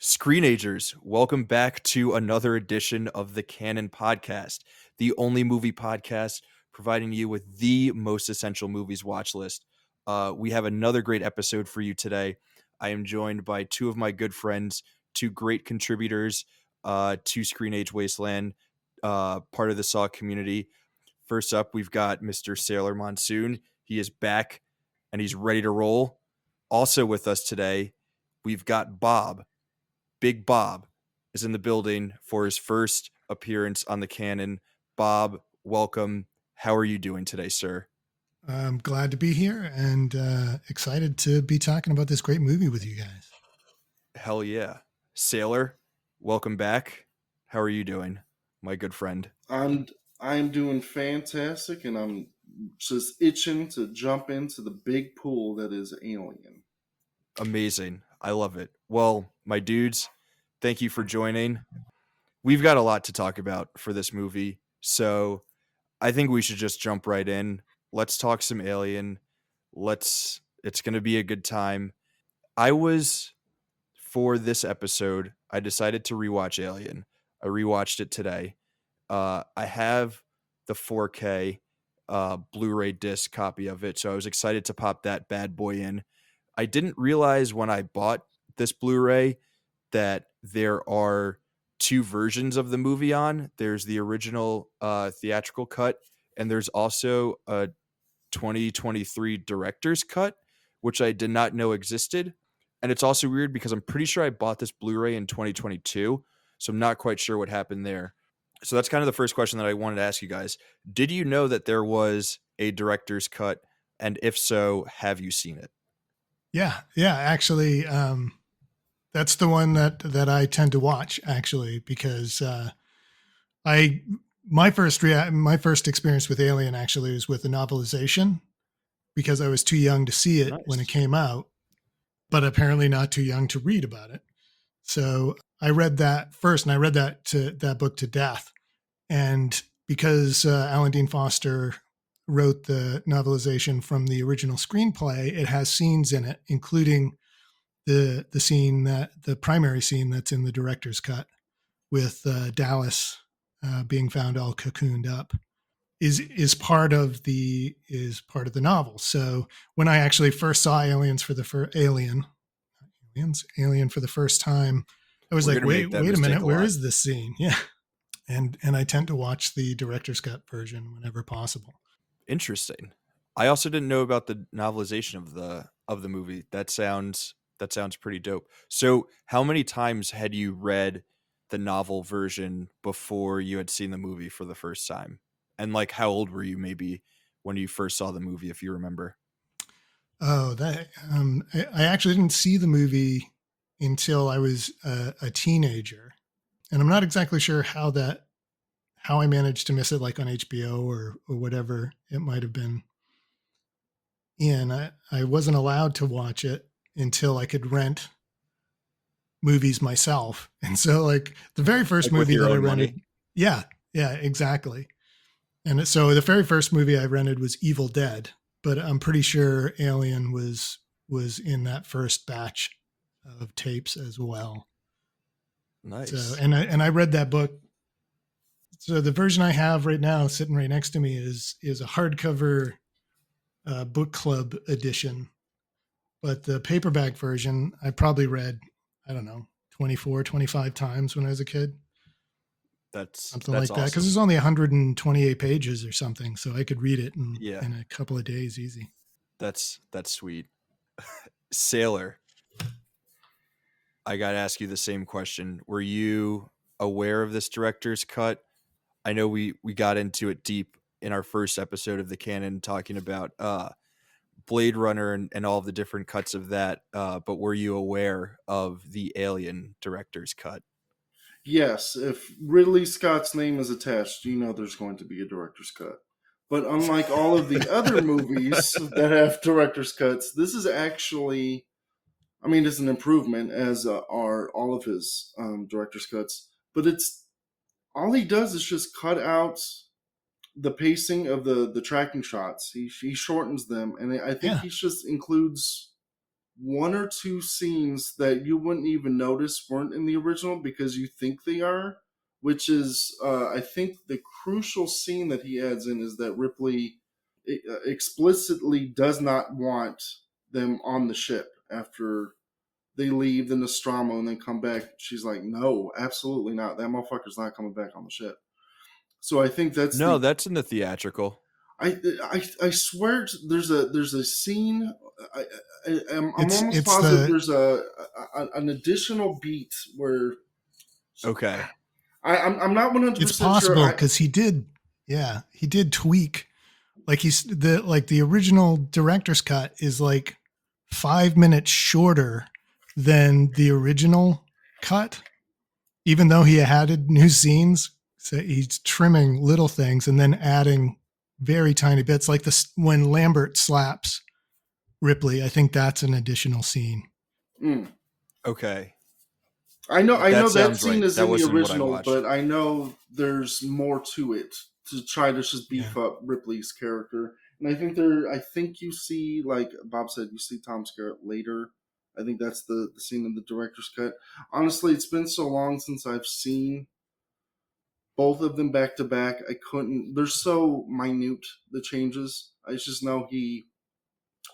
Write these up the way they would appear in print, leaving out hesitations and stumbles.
Screenagers, welcome back to another edition of the Canon podcast, the only movie podcast providing you with the most essential movies watch list. We have another great episode for you today. I am joined by two of my good friends, two great contributors to Screen Age Wasteland, part of the Saw community. First up, we've got Mr. Sailor Monsoon. He is back and he's ready to roll. Also with us today, we've got Bob. Big Bob is in the building for his first appearance on the Canon. Bob, welcome. How are you doing today, sir? I'm glad to be here and excited to be talking about this great movie with you guys. Hell yeah. Sailor, welcome back. How are you doing, my good friend? I'm doing fantastic, and I'm just itching to jump into the big pool that is Alien. Amazing. I love it. Well, my dudes, thank you for joining. We've got a lot to talk about for this movie, so I think we should just jump right in. Let's talk some Alien. It's going to be a good time. For this episode, I decided to rewatch Alien. I rewatched it today. I have the 4K Blu-ray disc copy of it, so I was excited to pop that bad boy in. I didn't realize when I bought this Blu-ray that there are two versions of the movie on. There's the original theatrical cut, and there's also a 2023 director's cut, which I did not know existed. And it's also weird because I'm pretty sure I bought this Blu-ray in 2022, so I'm not quite sure what happened there. So that's kind of the first question that I wanted to ask you guys. Did you know that there was a director's cut? And if so, have you seen it? Yeah. Actually, that's the one that I tend to watch actually, because my first experience with Alien actually was with the novelization, because I was too young to see it when it came out, but apparently not too young to read about it. So I read that first, and I read that book to death. And because Alan Dean Foster wrote the novelization from the original screenplay, it has scenes in it, including the primary scene that's in the director's cut with Dallas being found all cocooned up is part of the novel. So when I actually first saw Alien for the first time, I was like, wait a minute, where is this scene? Yeah. And I tend to watch the director's cut version whenever possible. Interesting. I also didn't know about the novelization of the movie. That sounds pretty dope. So, how many times had you read the novel version before you had seen the movie for the first time? And like, how old were you maybe when you first saw the movie, if you remember? Oh, I actually didn't see the movie until I was a teenager. And I'm not exactly sure how I managed to miss it, like on HBO or whatever it might have been in. I wasn't allowed to watch it until I could rent movies myself. And so like the very first movie that I rented. Money. Yeah, exactly. And so the very first movie I rented was Evil Dead, but I'm pretty sure Alien was in that first batch of tapes as well. Nice. So, and I read that book. So the version I have right now sitting right next to me is a hardcover book club edition. But the paperback version I probably read, I don't know, 24, 25 times when I was a kid. That's something like that, because it's only 128 pages or something, so I could read it in a couple of days easy. That's sweet. Sailor, I got to ask you the same question. Were you aware of this director's cut? I know we got into it deep in our first episode of the Canon, talking about Blade Runner and all of the different cuts of that, but were you aware of the Alien director's cut? Yes, if Ridley Scott's name is attached, you know there's going to be a director's cut. But unlike all of the other movies that have director's cuts, this is actually, I mean, it's an improvement, as are all of his director's cuts. But it's all he does is just cut out the pacing of the tracking shots. He shortens them, and I think he just includes one or two scenes that you wouldn't even notice weren't in the original because you think they are, which is, I think, the crucial scene that he adds in is that Ripley explicitly does not want them on the ship after they leave the Nostromo and then come back. She's like, no, absolutely not. That motherfucker's not coming back on the ship. So I think that's No, the. that's in the theatrical. I swear there's a scene. I'm almost It's positive the there's an additional beat where Okay. I'm not 100 it's percent sure. possible because he did tweak, like the original director's cut is like 5 minutes shorter than the original cut, even though he added new scenes. So he's trimming little things and then adding very tiny bits, like this when Lambert slaps Ripley. I think that's an additional scene. Okay. I know That that sounds scene right. is That in the wasn't what I original, watched. but I know there's more to it to try to just beef Yeah. up Ripley's character. And I think you see, like Bob said, you see Tom Skerritt later. I think that's the scene in the director's cut. Honestly, it's been so long since I've seen both of them back to back. I couldn't. They're so minute, the changes. I just know he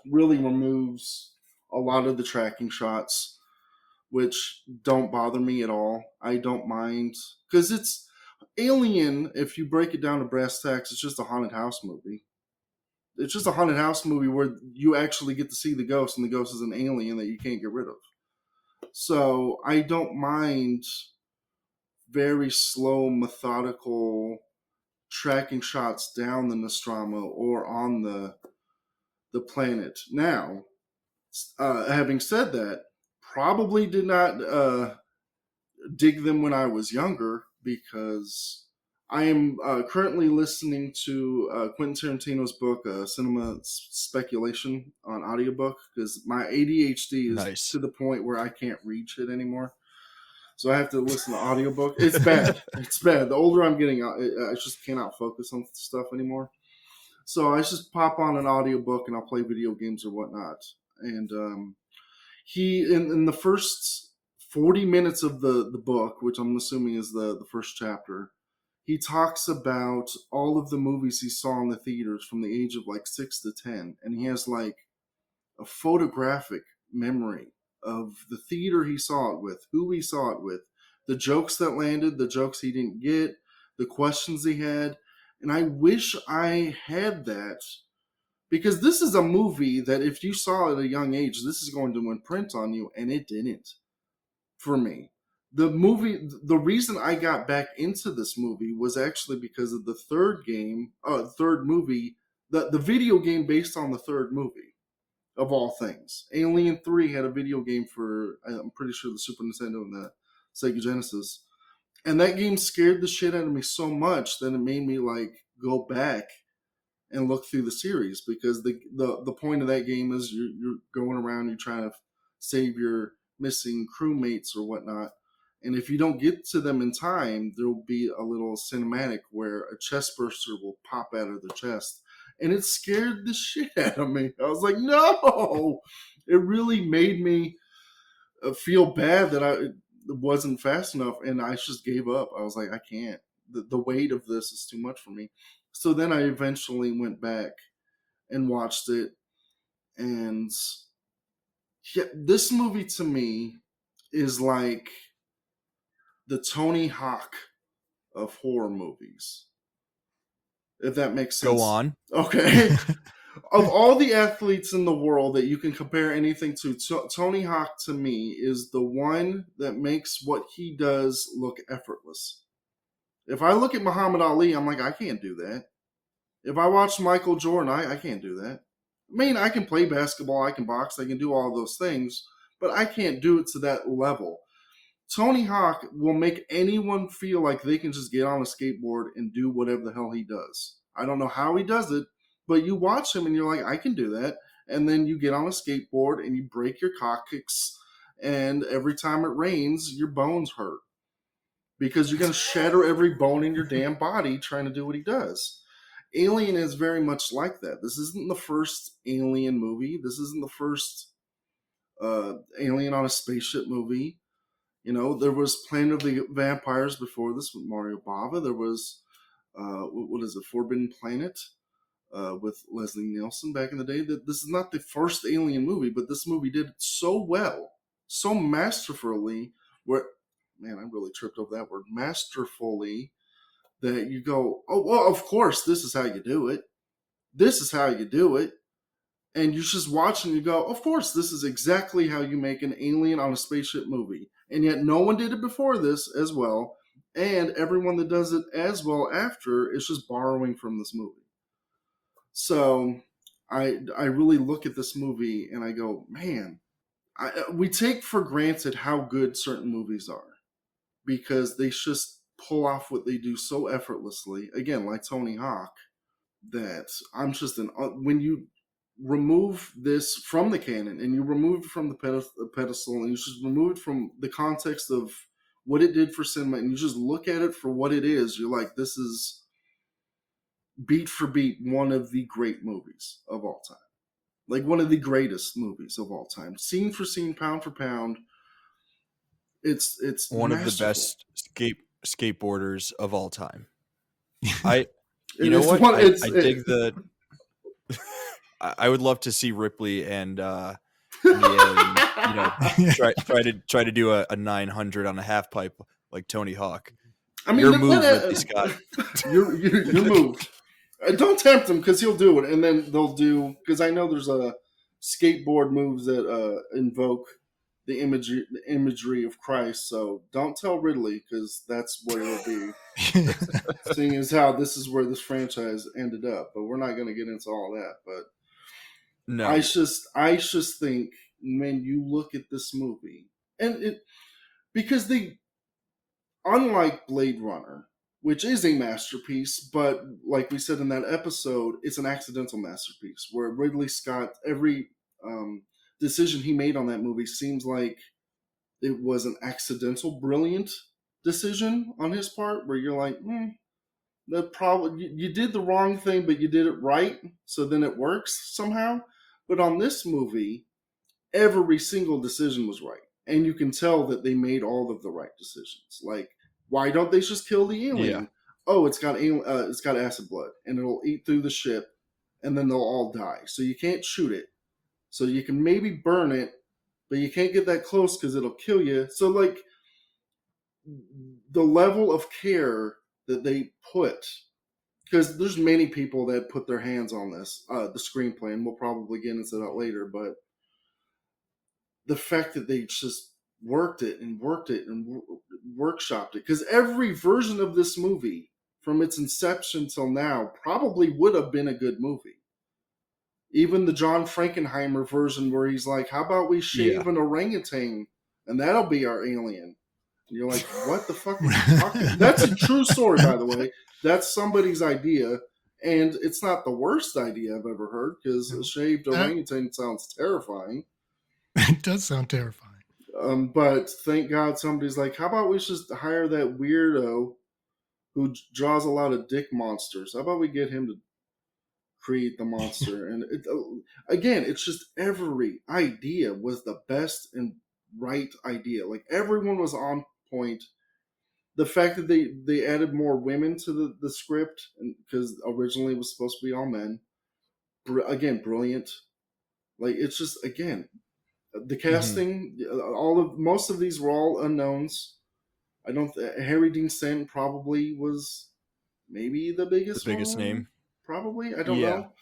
really removes a lot of the tracking shots, which don't bother me at all. I don't mind because it's Alien. If you break it down to brass tacks, it's just a haunted house movie. It's just a haunted house movie where you actually get to see the ghost, and the ghost is an alien that you can't get rid of. So I don't mind very slow, methodical tracking shots down the Nostromo or on the planet. Now, having said that, probably did not dig them when I was younger because I am currently listening to Quentin Tarantino's book, Cinema Speculation, on audiobook because my ADHD is Nice. to the point where I can't read shit anymore. So I have to listen to audiobook. It's bad. It's bad. The older I'm getting, I just cannot focus on stuff anymore. So I just pop on an audiobook and I'll play video games or whatnot. And he, in the first 40 minutes of the book, which I'm assuming is the first chapter, he talks about all of the movies he saw in the theaters from the age of like 6 to 10. And he has like a photographic memory of the theater he saw it with, who he saw it with, the jokes that landed, the jokes he didn't get, the questions he had. And I wish I had that because this is a movie that if you saw at a young age, this is going to imprint on you, and it didn't for me. The reason I got back into this movie was actually because of the third movie, the video game based on the third movie of all things. Alien 3 had a video game for, I'm pretty sure, the Super Nintendo and the Sega Genesis. And that game scared the shit out of me so much that it made me like go back and look through the series because the point of that game is you're going around, you're trying to save your missing crewmates or whatnot. And if you don't get to them in time, there will be a little cinematic where a chest burster will pop out of their chest. And it scared the shit out of me. I was like, no! It really made me feel bad that I wasn't fast enough. And I just gave up. I was like, I can't. The weight of this is too much for me. So then I eventually went back and watched it. And yeah, this movie to me is like the Tony Hawk of horror movies, if that makes sense. Go on. Okay. Of all the athletes in the world that you can compare anything to, Tony Hawk to me is the one that makes what he does look effortless. If I look at Muhammad Ali, I'm like, I can't do that. If I watch Michael Jordan, I can't do that. I mean, I can play basketball, I can box, I can do all those things, but I can't do it to that level. Tony Hawk will make anyone feel like they can just get on a skateboard and do whatever the hell he does. I don't know how he does it, but you watch him and you're like, I can do that. And then you get on a skateboard and you break your coccyx, and every time it rains, your bones hurt because you're going to shatter every bone in your damn body trying to do what he does. Alien is very much like that. This isn't the first Alien movie. This isn't the first Alien on a Spaceship movie. There was Planet of the Vampires before this with Mario Bava. There was what is it, Forbidden Planet with Leslie Nielsen back in the day. That this is not the first Alien movie, but this movie did it so well, so masterfully. Where, man, I really tripped over that word, masterfully. That you go, oh well, of course, this is how you do it. This is how you do it. And you just watch and you go, of course, this is exactly how you make an Alien on a Spaceship movie. And yet no one did it before this as well. And everyone that does it as well after is just borrowing from this movie. So I really look at this movie and I go, man, we take for granted how good certain movies are because they just pull off what they do so effortlessly. Again, like Tony Hawk, that I'm just when you remove this from the canon and you remove it from the pedestal and you just remove it from the context of what it did for cinema and you just look at it for what it is, you're like, this is beat for beat one of the great movies of all time. Like one of the greatest movies of all time. Scene for scene, pound for pound. It's One of the masterful. best skateboarders of all time. You It know is what? one- I it's- dig the. I would love to see Ripley and the alien, try to do a 900 on a half pipe like Tony Hawk. I mean, Your move, Ridley Scott. Your move. Don't tempt him because he'll do it, and then they'll do because I know there's a skateboard moves that invoke the imagery of Christ. So don't tell Ridley because that's what it'll be. Seeing as how this is where this franchise ended up, but we're not going to get into all that. But No, I just think when you look at this movie, and it because they, unlike Blade Runner, which is a masterpiece, but like we said in that episode, it's an accidental masterpiece where Ridley Scott, every decision he made on that movie seems like it was an accidental, brilliant decision on his part, where you're like, that probably you did the wrong thing, but you did it right, so then it works somehow. But on this movie, every single decision was right, and you can tell that they made all of the right decisions. Like, why don't they just kill the alien? Yeah. Oh, it's got acid blood, and it'll eat through the ship, and then they'll all die. So you can't shoot it. So you can maybe burn it, but you can't get that close because it'll kill you. So like the level of care that they put, because there's many people that put their hands on this, the screenplay, and we'll probably get into that later, but the fact that they just worked it and workshopped it, because every version of this movie from its inception till now probably would have been a good movie. Even the John Frankenheimer version where he's like, how about we shave an orangutan and that'll be our alien? And you're like, what the fuck are you talking about? That's a true story, by the way. That's somebody's idea, and it's not the worst idea I've ever heard, because a shaved orangutan sounds terrifying. It does sound terrifying. But thank God somebody's like, how about we just hire that weirdo who draws a lot of dick monsters? How about we get him to create the monster? And again, it's just every idea was the best and right idea. Like everyone was on point. The fact that they added more women to the script, because originally it was supposed to be all men, again, brilliant. Like it's just, again, the casting, most of these were all unknowns. I don't. Harry Dean Stanton probably was maybe the biggest name. Probably, I don't know,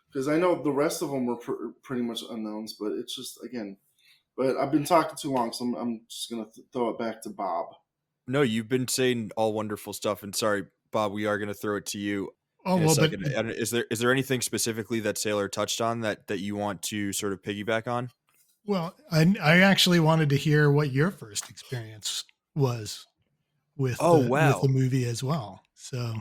because I know the rest of them were pretty much unknowns. But it's just, again. But I've been talking too long, so I'm just gonna throw it back to Bob. No, you've been saying all wonderful stuff, and sorry, Bob, we are going to throw it to you. Oh well, but is there anything specifically that Sailor touched on that you want to sort of piggyback on? Well, I actually wanted to hear what your first experience was with with the movie as well. So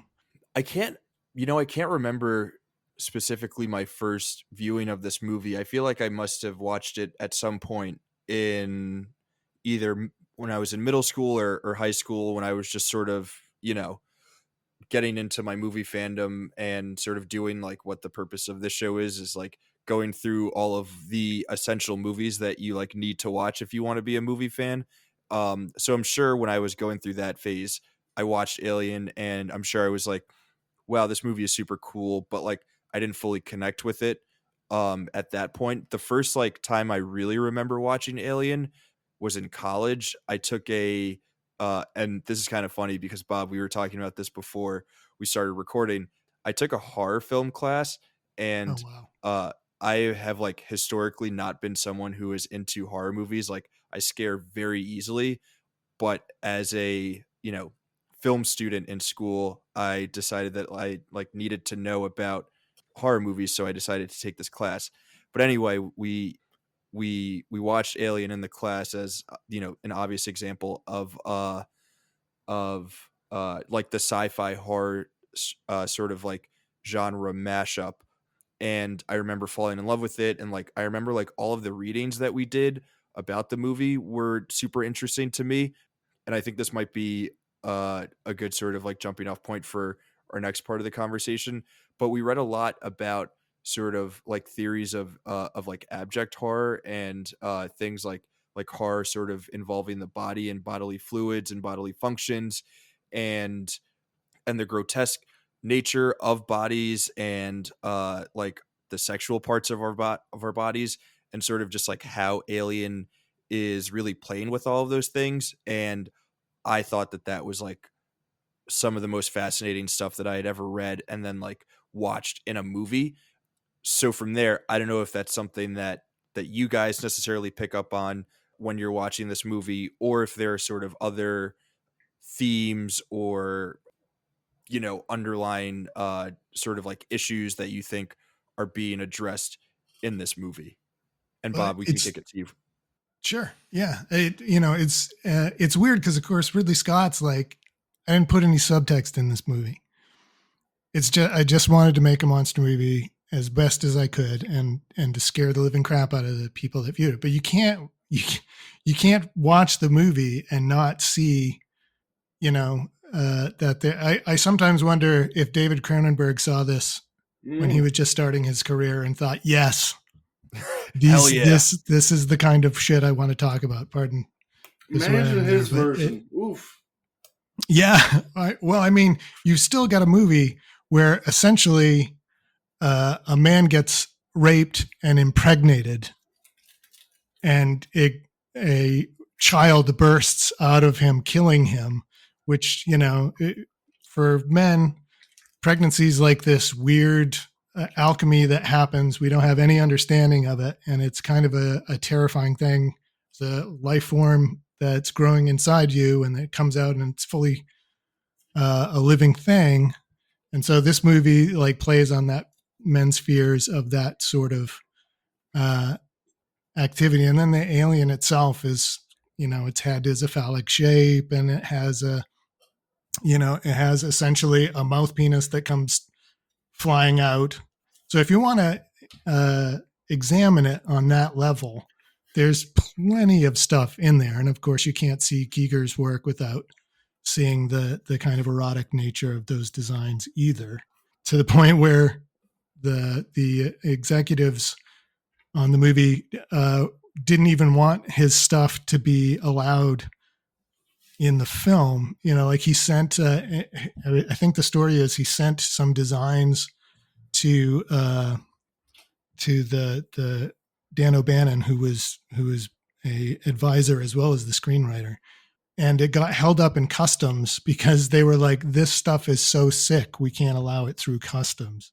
I can't remember specifically my first viewing of this movie. I feel like I must have watched it at some point in either when I was in middle school or high school, when I was just sort of, getting into my movie fandom and sort of doing like what the purpose of this show is like going through all of the essential movies that you like need to watch if you want to be a movie fan. So I'm sure when I was going through that phase, I watched Alien, and I'm sure I was like, wow, this movie is super cool, but like I didn't fully connect with it at that point. The first like time I really remember watching Alien was in college. I took a and this is kind of funny because Bob, we were talking about this before we started recording. I took a horror film class, Oh and wow. uh I have like historically not been someone who is into horror movies. Like I scare very easily, but as a, film student in school, I decided that I like needed to know about horror movies, so I decided to take this class. But anyway, we watched Alien in the class as, an obvious example of like the sci-fi horror sort of like genre mashup. And I remember falling in love with it, and like I remember like all of the readings that we did about the movie were super interesting to me. And I think this might be a good sort of like jumping off point for our next part of the conversation. But we read a lot about sort of like theories of like abject horror, and things like horror sort of involving the body and bodily fluids and bodily functions, and the grotesque nature of bodies, and like the sexual parts of our bodies, and sort of just like how Alien is really playing with all of those things. And I thought that that was like some of the most fascinating stuff that I had ever read and then like watched in a movie. So from there, I don't know if that's something that you guys necessarily pick up on when you're watching this movie, or if there are sort of other themes or, underlying sort of like issues that you think are being addressed in this movie. And But Bob, we can it's kick it to you. sure, yeah. It's weird because of course Ridley Scott's like, I didn't put any subtext in this movie. It's just I just wanted to make a monster movie as best as I could, and to scare the living crap out of the people that viewed it. But you can't watch the movie and not see, I sometimes wonder if David Cronenberg saw this when he Mm. was just starting his career and thought, yes, Hell yeah. this is the kind of shit I want to talk about. Pardon the Imagine swearing there, his but version. Oof. yeah. Well, I mean, you've still got a movie where essentially a man gets raped and impregnated, and a child bursts out of him, killing him. Which for men, pregnancy is like this weird alchemy that happens. We don't have any understanding of it, and it's kind of a terrifying thing. It's a life form that's growing inside you, and it comes out, and it's fully a living thing. And so this movie like plays on that men's fears of that sort of uh, activity. And then the alien itself is, its head is a phallic shape, and it has essentially a mouth penis that comes flying out. So if you want to examine it on that level, there's plenty of stuff in there. And of course, you can't see Giger's work without seeing the kind of erotic nature of those designs either, to the point where the executives on the movie didn't even want his stuff to be allowed in the film. Like he sent, I think the story is he sent some designs to the Dan O'Bannon, who was a advisor as well as the screenwriter, and it got held up in customs because they were like, this stuff is so sick, we can't allow it through customs.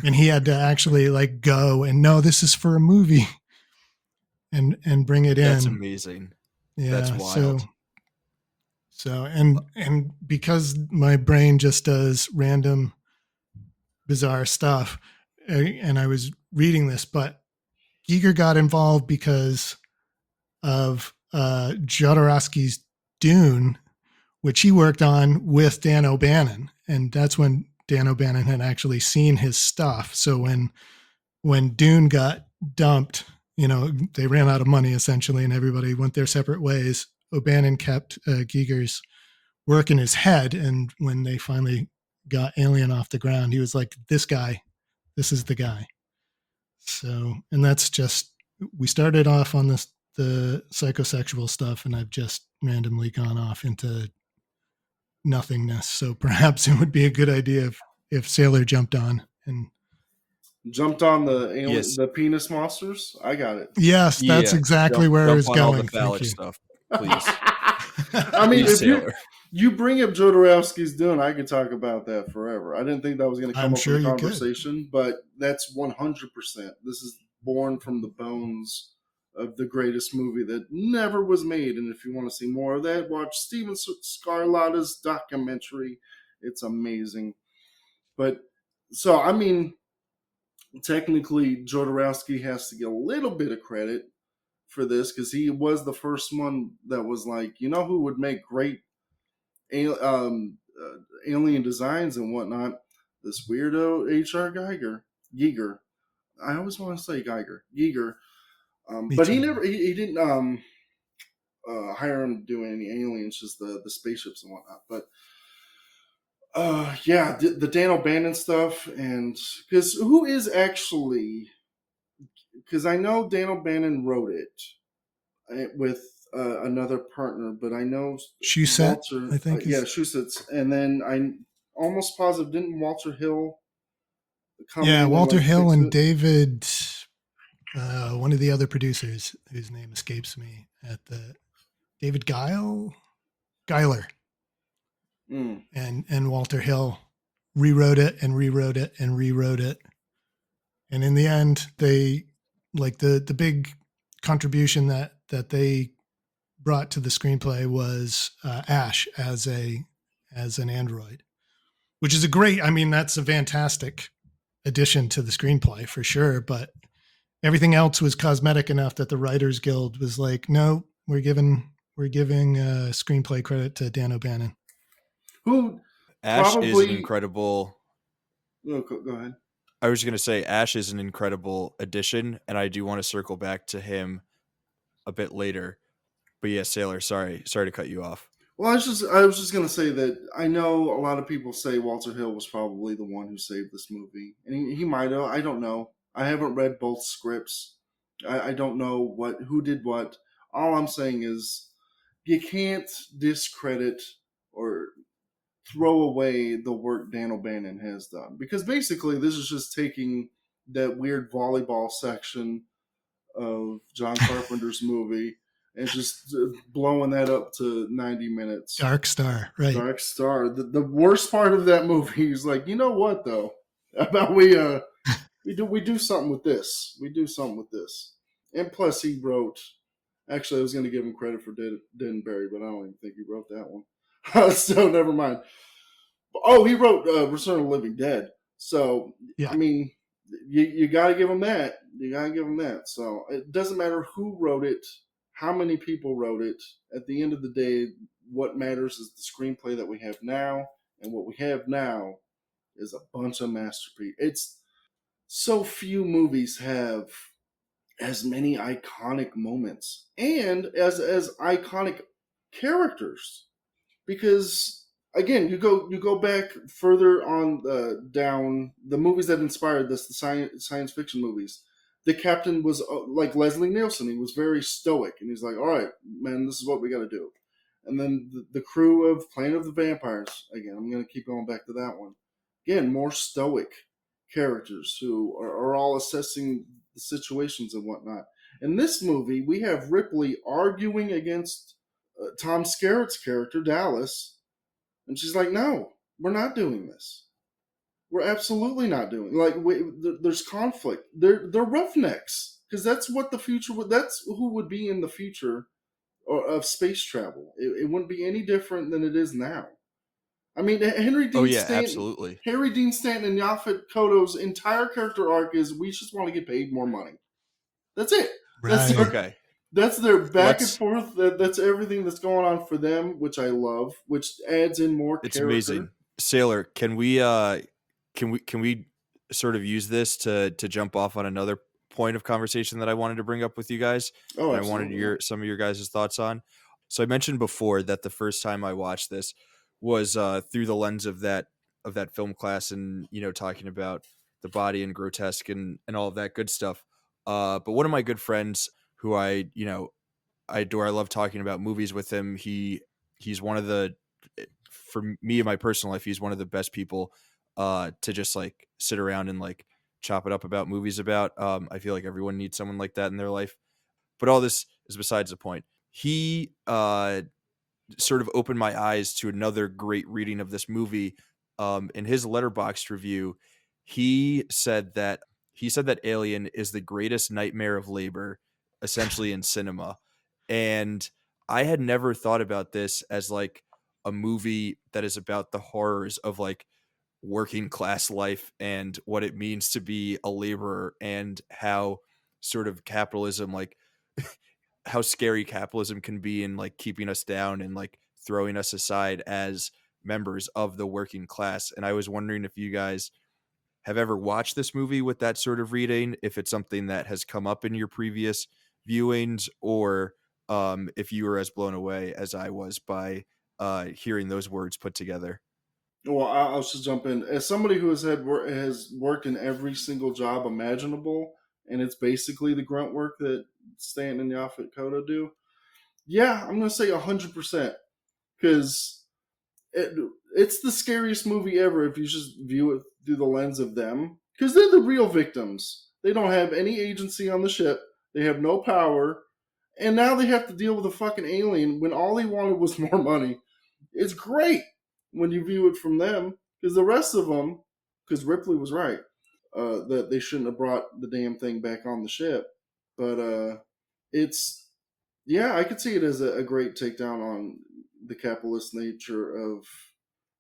And he had to actually like go and no, this is for a movie, and bring it That's in. amazing. That's Yeah. wild. So and because my brain just does random bizarre stuff, and I was reading this, but Giger got involved because of Jodorowsky's Dune, which he worked on with Dan O'Bannon, and that's when Dan O'Bannon had actually seen his stuff. So when Dune got dumped, they ran out of money essentially, and everybody went their separate ways. O'Bannon kept Giger's work in his head, and when they finally got Alien off the ground, he was like, "This guy, this is the guy." So, and that's just, we started off on the psychosexual stuff, and I've just randomly gone off into nothingness. So perhaps it would be a good idea if Sailor jumped on. And Jumped on Yes. the penis monsters. I got it. yes, that's Yeah. exactly where I Jump was on all the going. Thank phallic you. stuff, please. I mean, Please, if Sailor. you bring up Jodorowsky's Dune, I could talk about that forever. I didn't think that was going to come I'm up in sure the you could. conversation, but that's 100%. This is born from the bones of the greatest movie that never was made. And if you want to see more of that, watch Steven Scarlatta's documentary. It's amazing. But so, I mean, technically, Jodorowsky has to get a little bit of credit for this because he was the first one that was like, you know, who would make great alien designs and whatnot? This weirdo H.R. Giger. I always want to say Giger. Me But too. he didn't hire him to do any aliens, just the spaceships and whatnot. But yeah, the Dan O'Bannon stuff, and because who is actually, because I know Dan O'Bannon wrote it with another partner, but I know Shusett, Walter, I think yeah, is. Shusitz, and then I almost positive didn't Walter Hill come Yeah, in and Walter like Hill fix and it? David, one of the other producers whose name escapes me at the David Geiler, Mm. and Walter Hill rewrote it and rewrote it and rewrote it, and in the end, they like the big contribution that they brought to the screenplay was Ash as an android, which is a great. I mean, that's a fantastic addition to the screenplay for sure, but everything else was cosmetic enough that the Writers Guild was like, no, we're giving screenplay credit to Dan O'Bannon. Who Ash is an probably? incredible. Oh, go ahead. I was going to say Ash is an incredible addition, and I do want to circle back to him a bit later. But yeah, Sailor, sorry to cut you off. Well, I was just gonna say that I know a lot of people say Walter Hill was probably the one who saved this movie, and he might have. I don't know. I haven't read both scripts. I don't know who did what. All I'm saying is you can't discredit or throw away the work Dan O'Bannon has done, because basically this is just taking that weird volleyball section of John Carpenter's movie and just blowing that up to 90 minutes. Dark Star, right? Dark Star. The worst part of that movie is like, you know what though? About we do something with this. We do something with this. And plus he wrote, actually I was gonna give him credit for Dead and Buried, but I don't even think he wrote that one. So never mind. Oh, he wrote Return of the Living Dead. So Yeah. I mean, you got to give him that. You got to give him that. So it doesn't matter who wrote it, how many people wrote it. At the end of the day, what matters is the screenplay that we have now, and what we have now is a bunch of masterpieces. It's so few movies have as many iconic moments and as iconic characters, because again you go back further on down the movies that inspired this, the science fiction movies. The captain was like Leslie Nielsen. He was very stoic, and he's like, all right man, this is what we got to do. And then the crew of Planet of the Vampires, again I'm going to keep going back to that one, again more stoic characters who are all assessing the situations and whatnot. In this movie we have Ripley arguing against Tom Skerritt's character, Dallas, and she's like, "No, we're not doing this. We're absolutely not doing. There's conflict. They're roughnecks because that's what the future would. That's who would be in the future of space travel. It wouldn't be any different than it is now. I mean, Oh yeah, absolutely. Harry Dean Stanton, and Yaphet Kotto's entire character arc is we just want to get paid more money. That's it. That's Right. Okay. That's their back and Let's forth. That's everything that's going on for them, which I love, which adds in more It's character. amazing. Sailor, can we sort of use this to jump off on another point of conversation that I wanted to bring up with you guys? Oh, And I wanted absolutely. some of your guys' thoughts on. So I mentioned before that the first time I watched this was through the lens of that film class, and talking about the body and grotesque and all of that good stuff. But one of my good friends who I adore, I love talking about movies with him. He's one of the, for me in my personal life, he's one of the best people to just like sit around and like chop it up about movies about. I feel like everyone needs someone like that in their life. But all this is besides the point. He sort of opened my eyes to another great reading of this movie. In his Letterboxd review, he said that Alien is the greatest nightmare of labor, essentially in cinema. And I had never thought about this as like a movie that is about the horrors of like working class life and what it means to be a laborer, and how sort of capitalism, like how scary capitalism can be in like keeping us down and like throwing us aside as members of the working class. And I was wondering if you guys have ever watched this movie with that sort of reading, if it's something that has come up in your previous viewings, or if you were as blown away as I was by hearing those words put together. Well, I'll just jump in. As somebody who has worked in every single job imaginable, and it's basically the grunt work that Stanton and Yaphet Kotto do. Yeah, I'm gonna say 100% because it's the scariest movie ever if you just view it through the lens of them, because they're the real victims. They don't have any agency on the ship. They have no power, and now they have to deal with a fucking alien when all they wanted was more money. It's great when you view it from them, because the rest of them, because Ripley was right, that they shouldn't have brought the damn thing back on the ship. But it's, yeah, I could see it as a great takedown on the capitalist nature of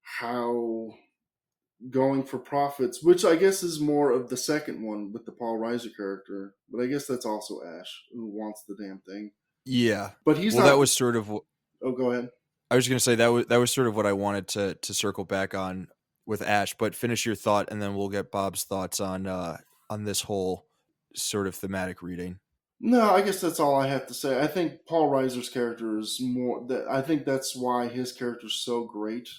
how going for profits, which I guess is more of the second one with the Paul Reiser character, but I guess that's also Ash who wants the damn thing. Yeah. But he's well, not. that was sort of. Oh, go ahead. I was going to say that was sort of what I wanted to circle back on with Ash. But finish your thought, and then we'll get Bob's thoughts on this whole sort of thematic reading. No, I guess that's all I have to say. I think Paul Reiser's character is more that. I think that's why his character is so great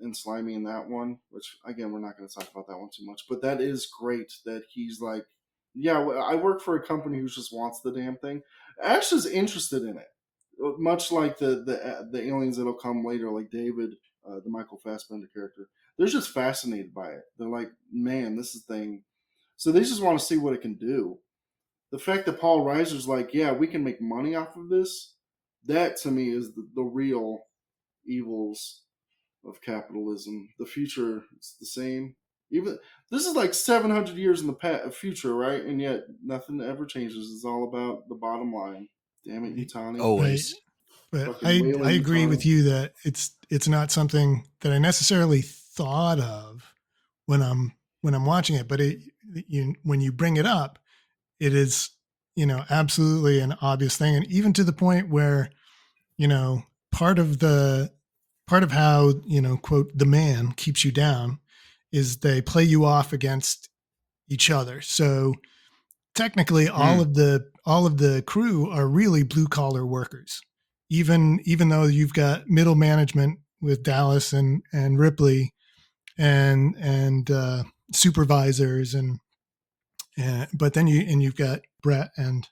and slimy in that one. Which again, we're not going to talk about that one too much, but that is great that he's like, yeah, I work for a company who just wants the damn thing. Ash is interested in it, much like the aliens that'll come later, like David, the Michael Fassbender character. They're just fascinated by it. They're like, man, this is thing. So they just want to see what it can do. The fact that Paul Reiser's like, yeah, we can make money off of this, that to me is the real evils of capitalism. The future is the same. Even this is like 700 years in the future, right? And yet nothing ever changes. It's all about the bottom line. Damn it, Utani. Always. But I agree with you that it's not something that I necessarily thought of when I'm watching it. But when you bring it up, it is, absolutely an obvious thing. And even to the point where, part of how, quote, the man keeps you down is they play you off against each other. So technically all of the crew are really blue collar workers, even though you've got middle management with Dallas and Ripley and supervisors and but then you've got Brett and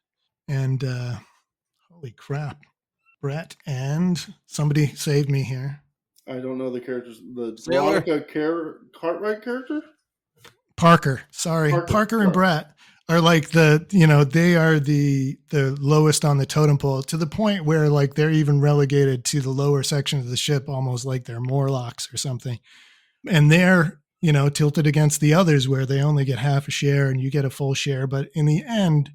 holy crap, Brett and somebody save me here. I don't know the characters. The Sailor. Veronica Cartwright character? Parker. Sorry. Parker and Brett are like they are the lowest on the totem pole, to the point where like they're even relegated to the lower section of the ship, almost like they're Morlocks or something. And they're, tilted against the others where they only get half a share and you get a full share. But in the end,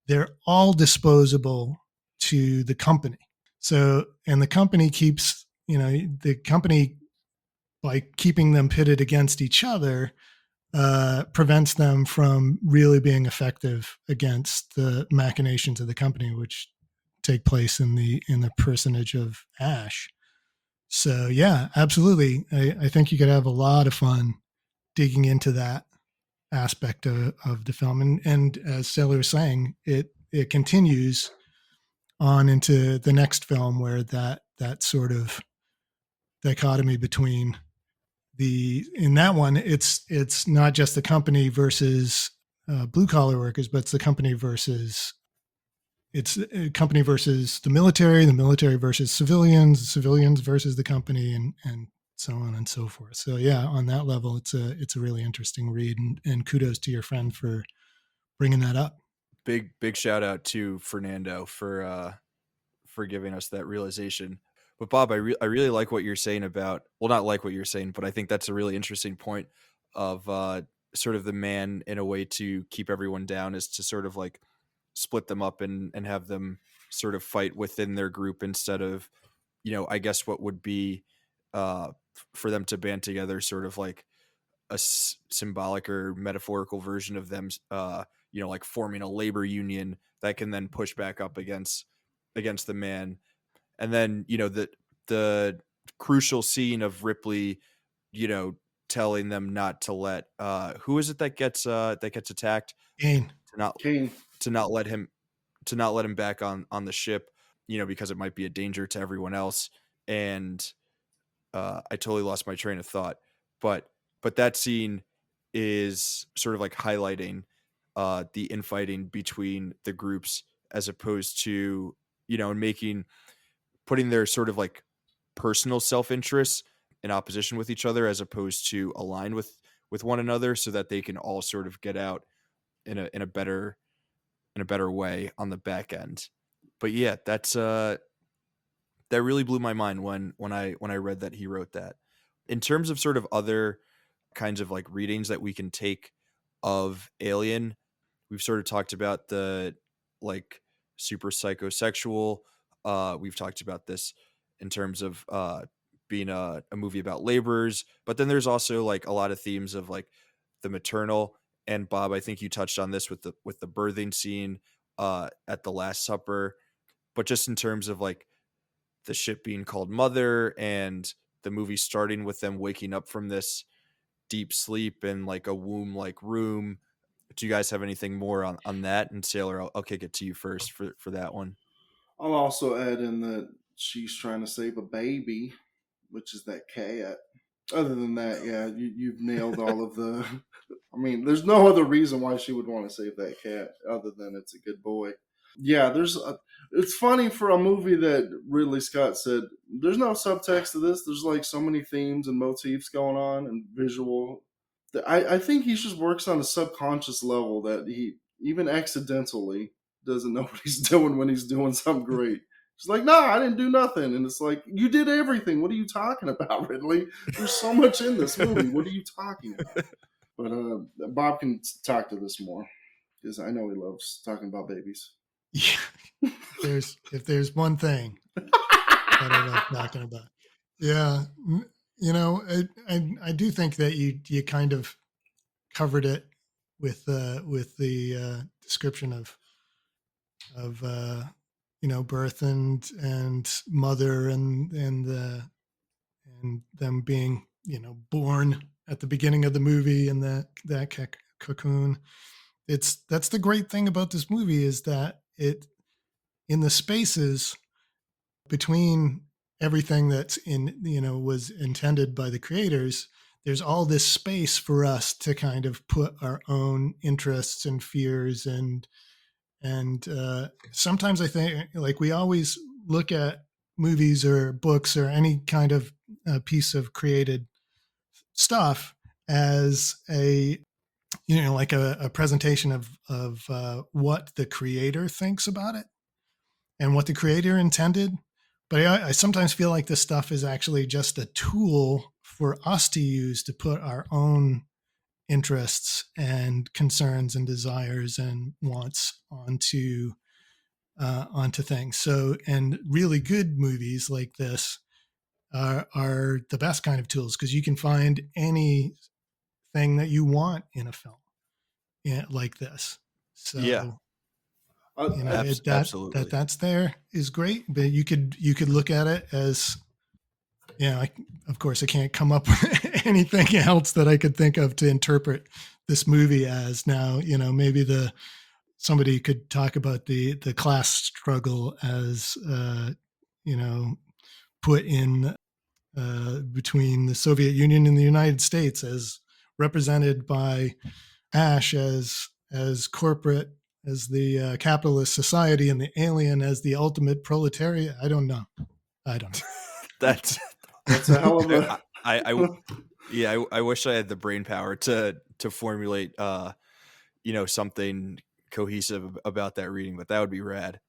they're all disposable to the company. So, and the company keeps, by keeping them pitted against each other, prevents them from really being effective against the machinations of the company, which take place in the personage of Ash. So yeah, absolutely. I think you could have a lot of fun digging into that aspect of the film. And as Sailor was saying, it continues on into the next film where that sort of dichotomy between in that one, it's not just the company versus blue collar workers, but it's the company versus it's a company versus the military versus civilians versus the company, and so on and so forth. So yeah, on that level, it's a really interesting read, and kudos to your friend for bringing that up. Big shout out to Fernando for giving us that realization. But Bob, I really like what you're saying about, well, not like what you're saying, but I think that's a really interesting point of sort of the man in a way to keep everyone down is to sort of like split them up and have them sort of fight within their group instead of, I guess what would be for them to band together, sort of like a symbolic or metaphorical version of them, like forming a labor union that can then push back up against the man. And then, the crucial scene of Ripley, telling them not to let who is it that gets attacked, Gain. to not Kane. to not let him to not let him back on the ship, because it might be a danger to everyone else. And I totally lost my train of thought, but that scene is sort of like highlighting the infighting between the groups as opposed to, putting their sort of like personal self-interests in opposition with each other as opposed to align with one another so that they can all sort of get out in a better way on the back end. But yeah, that really blew my mind when I read that he wrote that. In terms of sort of other kinds of like readings that we can take of Alien, we've sort of talked about the like super psychosexual. We've talked about this in terms of being a movie about laborers, but then there's also like a lot of themes of like the maternal. And Bob, I think you touched on this with the birthing scene at the Last Supper, but just in terms of like the ship being called Mother and the movie starting with them waking up from this deep sleep in like a womb like room. Do you guys have anything more on that? And Sailor, I'll kick it to you first for that one. I'll also add in that she's trying to save a baby, which is that cat. Other than that, yeah, you've nailed all of the. I mean, there's no other reason why she would want to save that cat other than it's a good boy. Yeah, it's funny for a movie that Ridley Scott said there's no subtext to this. There's like so many themes and motifs going on and visual. I think he just works on a subconscious level that he even accidentally doesn't know what he's doing when he's doing something great. She's like, no, I didn't do nothing. And it's like, you did everything. What are you talking about, Ridley? There's so much in this movie. What are you talking about? But Bob can talk to this more because I know he loves talking about babies. Yeah. If there's one thing that I love talking about, yeah, I do think that you kind of covered it with the description of birth and mother and them being born at the beginning of the movie and that cocoon. That's the great thing about this movie is that it in the spaces between everything that's in was intended by the creators, there's all this space for us to kind of put our own interests and fears and sometimes I think like we always look at movies or books or any kind of piece of created stuff as a like a presentation of what the creator thinks about it and what the creator intended. But I sometimes feel like this stuff is actually just a tool for us to use to put our own interests and concerns and desires and wants onto things. So, and really good movies like this are the best kind of tools because you can find anything that you want in a film like this. Yeah, So, absolutely. that's there is great, but you could look at it as of course I can't come up with anything else that I could think of to interpret this movie as now. Maybe somebody could talk about the class struggle as put in between the Soviet Union and the United States, as represented by Ash as corporate, as the capitalist society, and the alien as the ultimate proletariat. I don't know. That's a hell of a. I wish I had the brain power to formulate something cohesive about that reading, but that would be rad.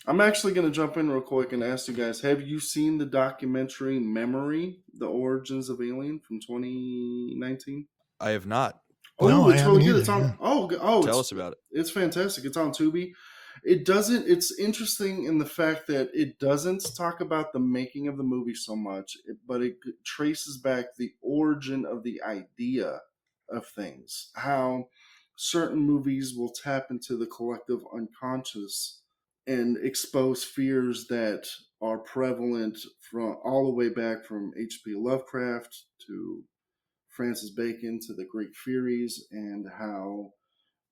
I'm actually going to jump in real quick and ask you guys: have you seen the documentary "Memory: The Origins of Alien" from 2019? I have not. No, Oh, I it's haven't really good. either. It's on. Yeah. Tell us about it. It's fantastic. It's on Tubi. It doesn't. It's interesting in the fact that it doesn't talk about the making of the movie so much, but it traces back the origin of the idea of things. How certain movies will tap into the collective unconscious and expose fears that are prevalent from all the way back from H.P. Lovecraft to Francis Bacon to the Greek Furies, and how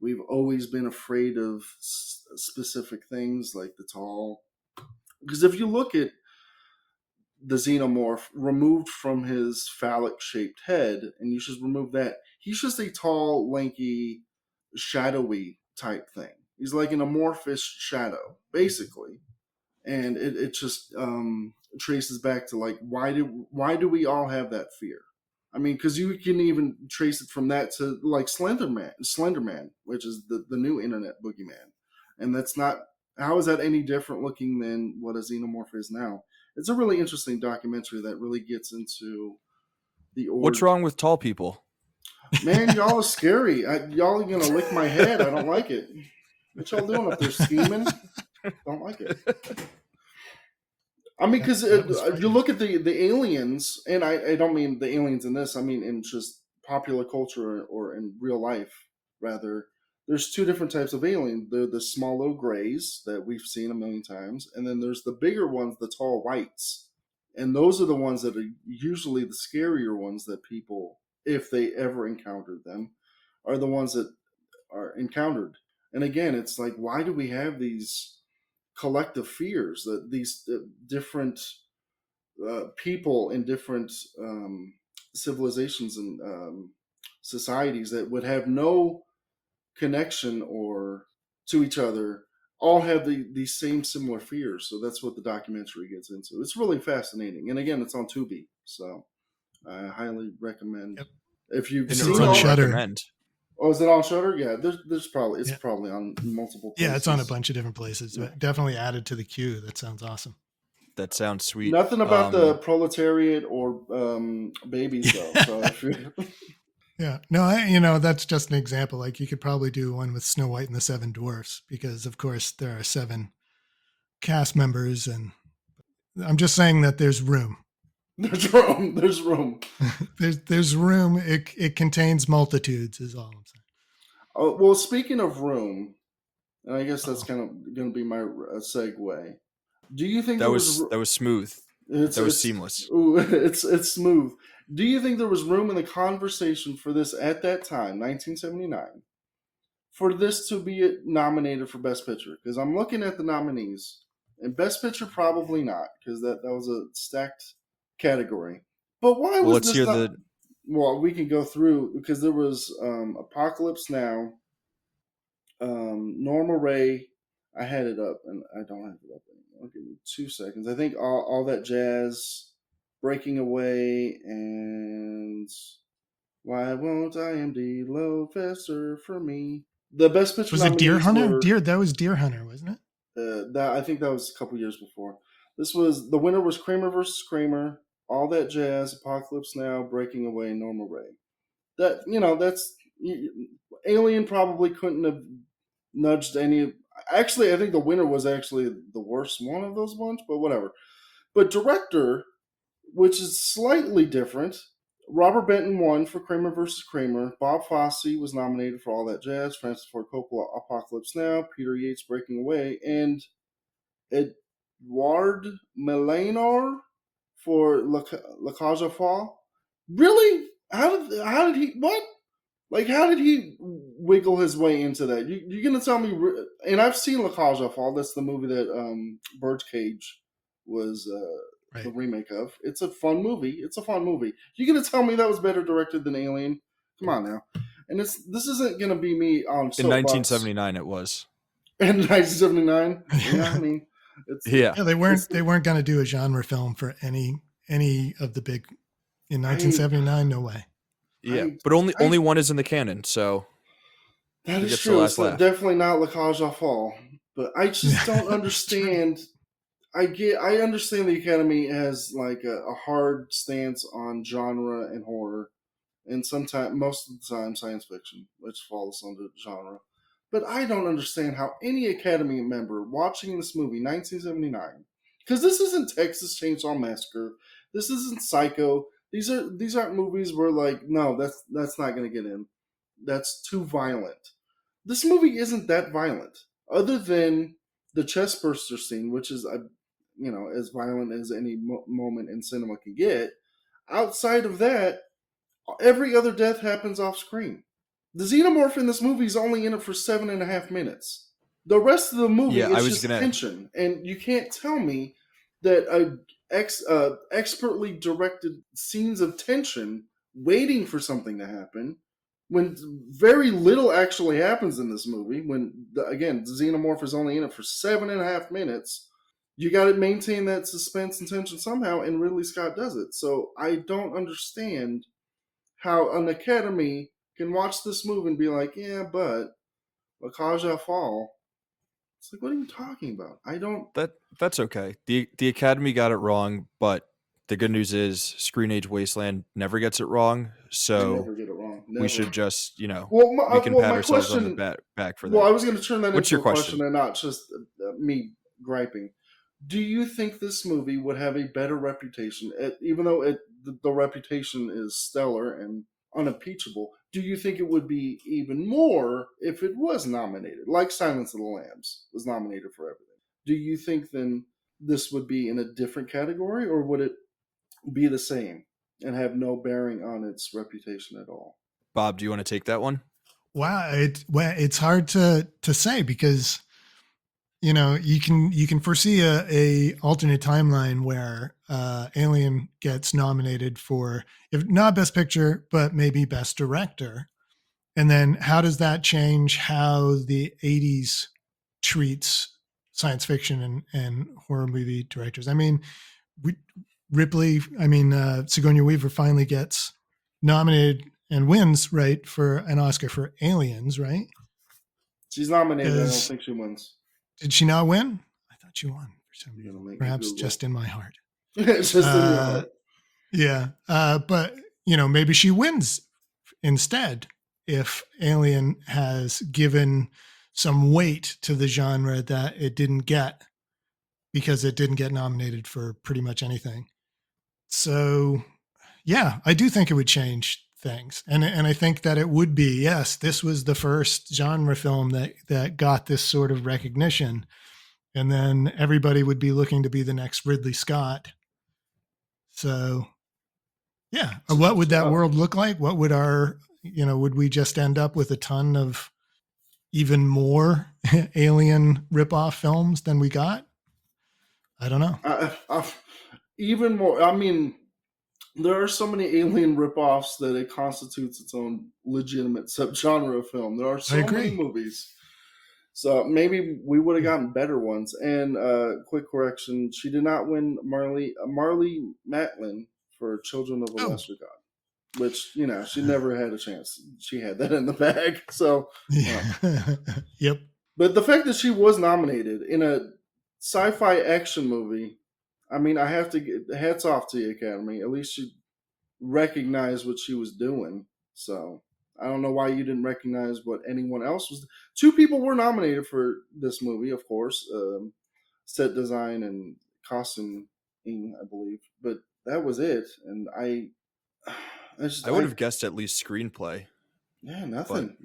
we've always been afraid of specific things like the tall. Because if you look at the xenomorph removed from his phallic shaped head, and you just remove that, he's just a tall, lanky, shadowy type thing. He's like an amorphous shadow, basically. And it just traces back to like why do we all have that fear? I mean, because you can even trace it from that to like Slenderman, which is the new internet boogeyman, and that's not. How is that any different looking than what a xenomorph is now? It's a really interesting documentary that really gets into the origin. What's wrong with tall people? Man, y'all are scary. Y'all are gonna lick my head. I don't like it. What y'all doing up there, scheming? Don't like it. I mean, because you look at the aliens, and I don't mean the aliens in this. I mean in just popular culture or in real life, rather. There's two different types of alien. They're the small little grays that we've seen a million times, and then there's the bigger ones, the tall whites. And those are the ones that are usually the scarier ones that people, if they ever encountered them, are the ones that are encountered. And again, it's like, why do we have these collective fears that these different people in different civilizations and societies that would have no connection or to each other all have these same similar fears. So that's what the documentary gets into. It's really fascinating, and again, it's on Tubi, so I highly recommend. Yep. If you've It's seen on all, Shudder. Oh, is it on Shudder? Yeah, there's probably probably on multiple places. Yeah, it's on a bunch of different places. Yeah. Definitely added to the queue. That sounds awesome. That sounds sweet. Nothing about the proletariat or babies though. So if you yeah, no, that's just an example. Like you could probably do one with Snow White and the Seven Dwarfs because, of course, there are 7 cast members, and I'm just saying that there's room. There's room. There's room. there's room. It contains multitudes, is all I'm saying. Oh, well, speaking of room, and I guess that's kind of going to be my segue. Do you think that was smooth? That was seamless. It's smooth. Do you think there was room in the conversation for this at that time, 1979, for this to be nominated for Best Picture? Because I'm looking at the nominees, and Best Picture probably not, because that was a stacked category. But why was this not? Well, we can go through because there was Apocalypse Now, Norma Ray. I had it up, and I don't have it up anymore. Give me 2 seconds. I think all that jazz, Breaking Away, and Why Won't IMD Load Faster for Me? The Best Picture was it Deer Hunter? That was Deer Hunter, wasn't it? I think that was a couple years before. This was the winner was Kramer versus Kramer, All That Jazz, Apocalypse Now, Breaking Away, Norma Ray. That's Alien probably couldn't have nudged any. Actually, I think the winner was actually the worst one of those bunch, but whatever. But director, which is slightly different, Robert Benton won for Kramer versus Kramer. Bob Fosse was nominated for All That Jazz. Francis Ford Coppola, Apocalypse Now. Peter Yates, Breaking Away. And Edouard Mélanar for La Cage aux Folles. Really? How did he? What? Like, how did he wiggle his way into that? You're gonna tell me? And I've seen La Cage aux Folles. That's the movie that Birdcage was the Right. remake of. It's a fun movie. It's a fun movie. You gonna tell me that was better directed than Alien? Come on now. And this isn't gonna be me on In soapbox 1979, it was. in 1979. Yeah, I mean, it's Yeah. Yeah, they it's weren't going to do a genre film for any of the big in I 1979. No way. Yeah. I But only I one is in the canon, so that who is gets the true. It's last laugh? definitely not La Cage aux Fall, but I just don't It's true. understand. I understand the Academy has like a hard stance on genre and horror, and sometimes most of the time science fiction, which falls under the genre. But I don't understand how any Academy member watching this movie, 1979, because this isn't Texas Chainsaw Massacre, this isn't Psycho. These aren't movies where like no, that's not going to get in. That's too violent. This movie isn't that violent, other than the chest burster scene, which is as violent as any moment in cinema can get. Outside of that, every other death happens off screen. The xenomorph in this movie is only in it for 7.5 minutes. The rest of the Yeah, movie I is was just gonna. tension, and you can't tell me that expertly directed scenes of tension, waiting for something to happen, when very little actually happens in this movie. When again, the xenomorph is only in it for 7.5 minutes. You got to maintain that suspense and tension somehow, and Ridley Scott does it. So I don't understand how an academy can watch this movie and be like, yeah, but Lakaja Fall. It's like, what are you talking about? I don't. That's okay. The Academy got it wrong, but the good news is Screen Age Wasteland never gets it wrong. They So never get it wrong. we Never. should just, we can Well, pat my ourselves on the question. back for Well, that. I was going to turn that What's into your a question question? and not just me griping. Do you think this movie would have a better reputation, even though the reputation is stellar and unimpeachable? Do you think it would be even more if it was nominated, like Silence of the Lambs was nominated for everything? Do you think then this would be in a different category, or would it be the same and have no bearing on its reputation at all? Bob, do you want to take that one? Wow, it's hard to say because you can foresee a alternate timeline where Alien gets nominated for, if not Best Picture, but maybe Best Director, and then how does that change how the '80s treats science fiction and horror movie directors? I mean, we, Sigourney Weaver finally gets nominated and wins, right, for an Oscar for Aliens, right? She's nominated. I don't Because think she wins. did she not win? I thought she won for some You're reason. gonna make me Perhaps Google. just in my heart. It's just in your Uh, heart. yeah, but maybe she wins instead if Alien has given some weight to the genre that it didn't get because it didn't get nominated for pretty much anything. So, yeah, I do think it would change things, and I think that it would be, yes, this was the first genre film that got this sort of recognition, and then everybody would be looking to be the next Ridley Scott. So, yeah, what would that world look like? What would would we just end up with a ton of even more alien ripoff films than we got? I don't know. Even more. I mean, there are so many alien ripoffs that it constitutes its own legitimate subgenre of film. There are I so many agree. movies. So maybe we would have gotten better ones. And quick correction: she did not win Marley Matlin for Children of a Oh, Lesser God, which she never had a chance. She had that in the bag. So, yeah. Yep. but the fact that she was nominated in a sci-fi action movie, I mean, I have to get hats off to the Academy. At least she recognized what she was doing. So I don't know why you didn't recognize what anyone else was. Two people were nominated for this movie, of course, set design and costuming, I believe, but that was it. And I would have guessed at least screenplay, yeah, but nothing.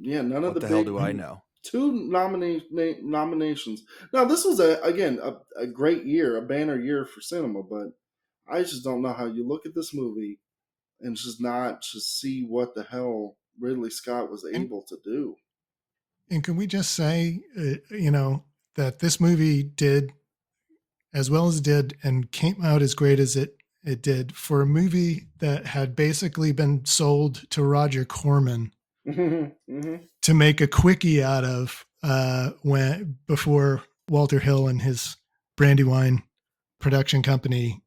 Yeah, none of what the the hell big do I know? two nominations. Now this was a great year, a banner year for cinema, but I just don't know how you look at this movie and just see what the hell Ridley Scott was And able to do. and can we just say, that this movie did as well as it did and came out as great as it did for a movie that had basically been sold to Roger Corman to make a quickie out of when before Walter Hill and his Brandywine production company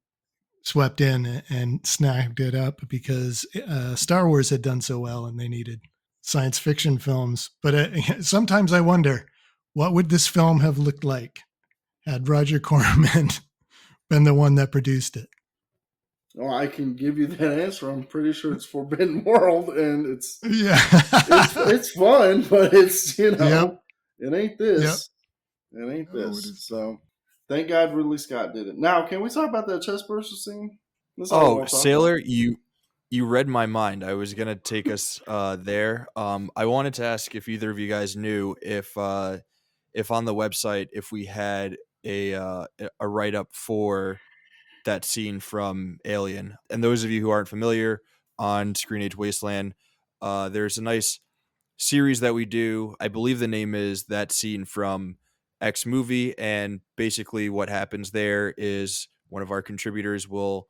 swept in and snagged it up because Star Wars had done so well and they needed science fiction films. But sometimes I wonder, what would this film have looked like had Roger Corman been the one that produced it? Well, I can give you that answer. I'm pretty sure it's Forbidden World, and it's fun, but it's it ain't this. It ain't this. So thank God Ridley Scott did it. Now, can we talk about that chest burster scene? Sailor, you read my mind. I was gonna take us there. I wanted to ask if either of you guys knew if on the website if we had a write up for that scene from Alien. And those of you who aren't familiar, on Screen Age Wasteland, there's a nice series that we do. I believe the name is That Scene from X Movie, and basically what happens there is one of our contributors will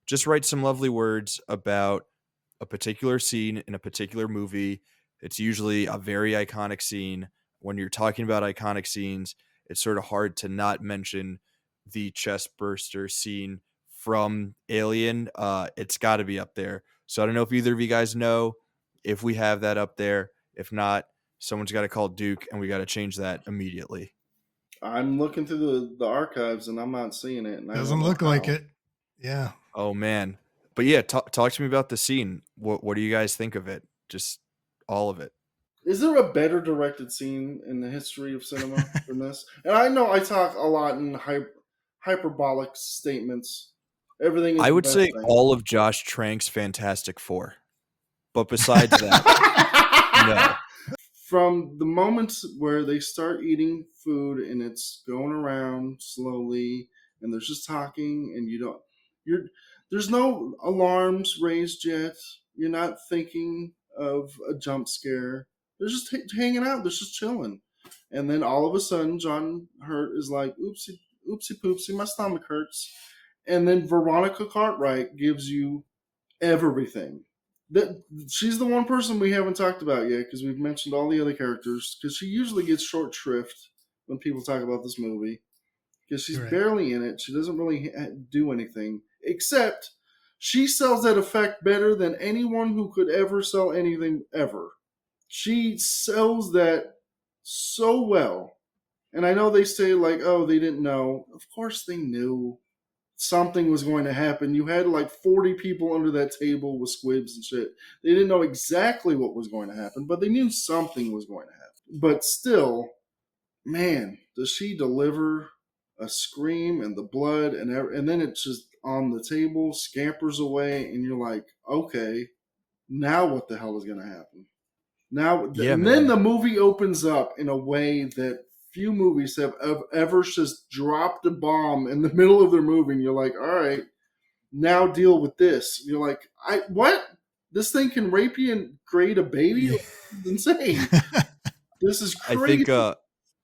just write some lovely words about a particular scene in a particular movie. It's usually a very iconic scene. When you're talking about iconic scenes, it's sort of hard to not mention the chest burster scene from Alien. It's got to be up there. So I don't know if either of you guys know if we have that up there. If not, someone's got to call Duke and we got to change that immediately. I'm looking through the archives and I'm not seeing it. And doesn't look like it. Yeah. Oh man. But yeah, talk to me about the scene. What do you guys think of it? Just all of it. Is there a better directed scene in the history of cinema than this? And I know I talk a lot in hyperbolic statements. Everything is I would say all of Josh Trank's Fantastic Four. But besides that, no. From the moments where they start eating food and it's going around slowly and there's just talking and there's no alarms raised yet. You're not thinking of a jump scare. They're just hanging out. They're just chilling. And then all of a sudden, John Hurt is like, oopsie poopsie, my stomach hurts. And then Veronica Cartwright gives you everything. She's the one person we haven't talked about yet because we've mentioned all the other characters because she usually gets short shrift when people talk about this movie because she's barely in it. She doesn't really do anything except she sells that effect better than anyone who could ever sell anything ever. She sells that so well. And I know they say like, oh, they didn't know. Of course they knew something was going to happen. You had like 40 people under that table with squibs and shit. They didn't know exactly what was going to happen, but they knew something was going to happen. But still, man, does she deliver a scream and the blood and then it's just on the table, scampers away, and you're like, okay, now what the hell is going to happen? Then the movie opens up in a way that few movies have ever just dropped a bomb in the middle of their movie, and you're like, all right, now deal with this. You're like, what? This thing can rape you and create a baby? It's insane. This is crazy. I think,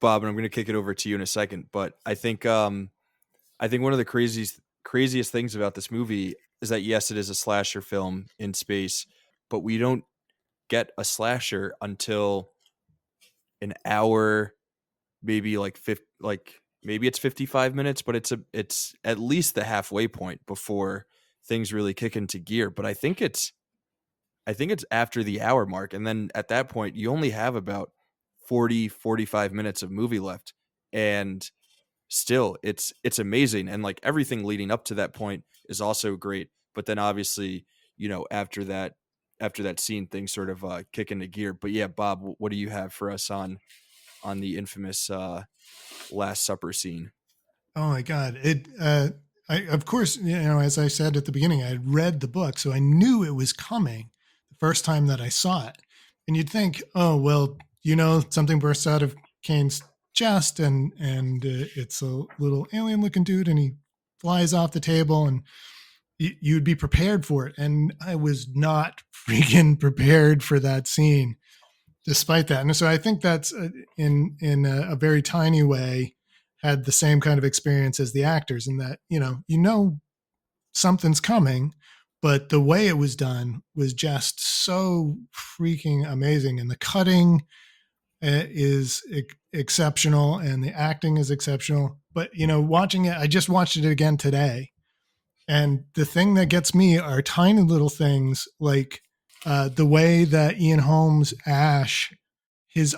Bob, and I'm going to kick it over to you in a second, but I think one of the craziest things about this movie is that, yes, it is a slasher film in space, but we don't get a slasher until an hour, maybe maybe it's 55 minutes, but it's at least the halfway point before things really kick into gear. But I think it's after the hour mark, and then at that point you only have about 45 minutes of movie left, and still it's amazing. And like everything leading up to that point is also great, but then obviously, after that scene, things sort of kick into gear. But yeah, Bob, what do you have for us on the infamous Last Supper scene? Oh my God. Of course, as I said at the beginning, I had read the book, so I knew it was coming the first time that I saw it. And you'd think, oh, well, something bursts out of Kane's chest and it's a little alien looking dude and he flies off the table and you'd be prepared for it. And I was not freaking prepared for that scene despite that. And so I think that's in a very tiny way had the same kind of experience as the actors, in that, something's coming, but the way it was done was just so freaking amazing. And the cutting is exceptional, and the acting is exceptional. But, watching it, I just watched it again today. And the thing that gets me are tiny little things like the way that Ian Holmes' Ash, he's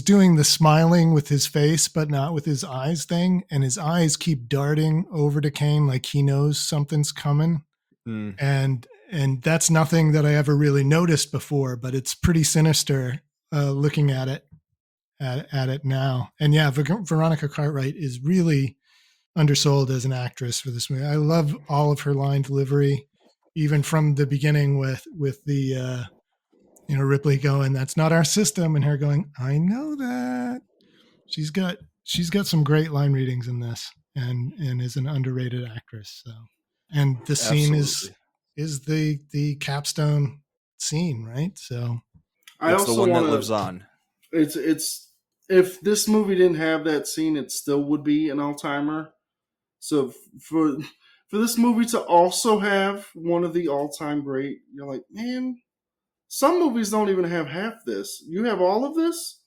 doing the smiling with his face, but not with his eyes thing. And his eyes keep darting over to Kane like he knows something's coming. Mm. And that's nothing that I ever really noticed before, but it's pretty sinister looking at it now. And yeah, Veronica Cartwright is really undersold as an actress for this movie. I love all of her line delivery, even from the beginning with the Ripley going, "That's not our system," and her going, "I know that." She's got some great line readings in this, and is an underrated actress. So, and the scene is the capstone scene, right? So I it's the also one that want lives to. on. It's if this movie didn't have that scene, it still would be an all-timer. So for this movie to also have one of the all-time great, you're like, man, some movies don't even have half this. You have all of this,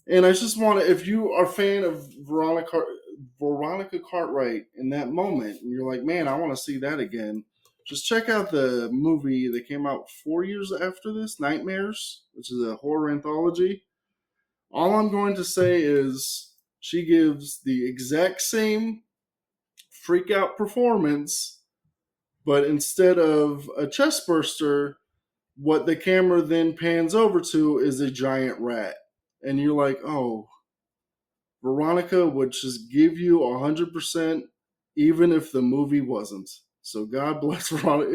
and I just want to. If you are a fan of Veronica Cartwright in that moment, and you're like, man, I want to see that again. Just check out the movie that came out 4 years after this, Nightmares, which is a horror anthology. All I'm going to say is she gives the exact same freak out performance, but instead of a chest burster, what the camera then pans over to is a giant rat. And you're like, oh, Veronica would just give you 100%, even if the movie wasn't. So God bless Veronica.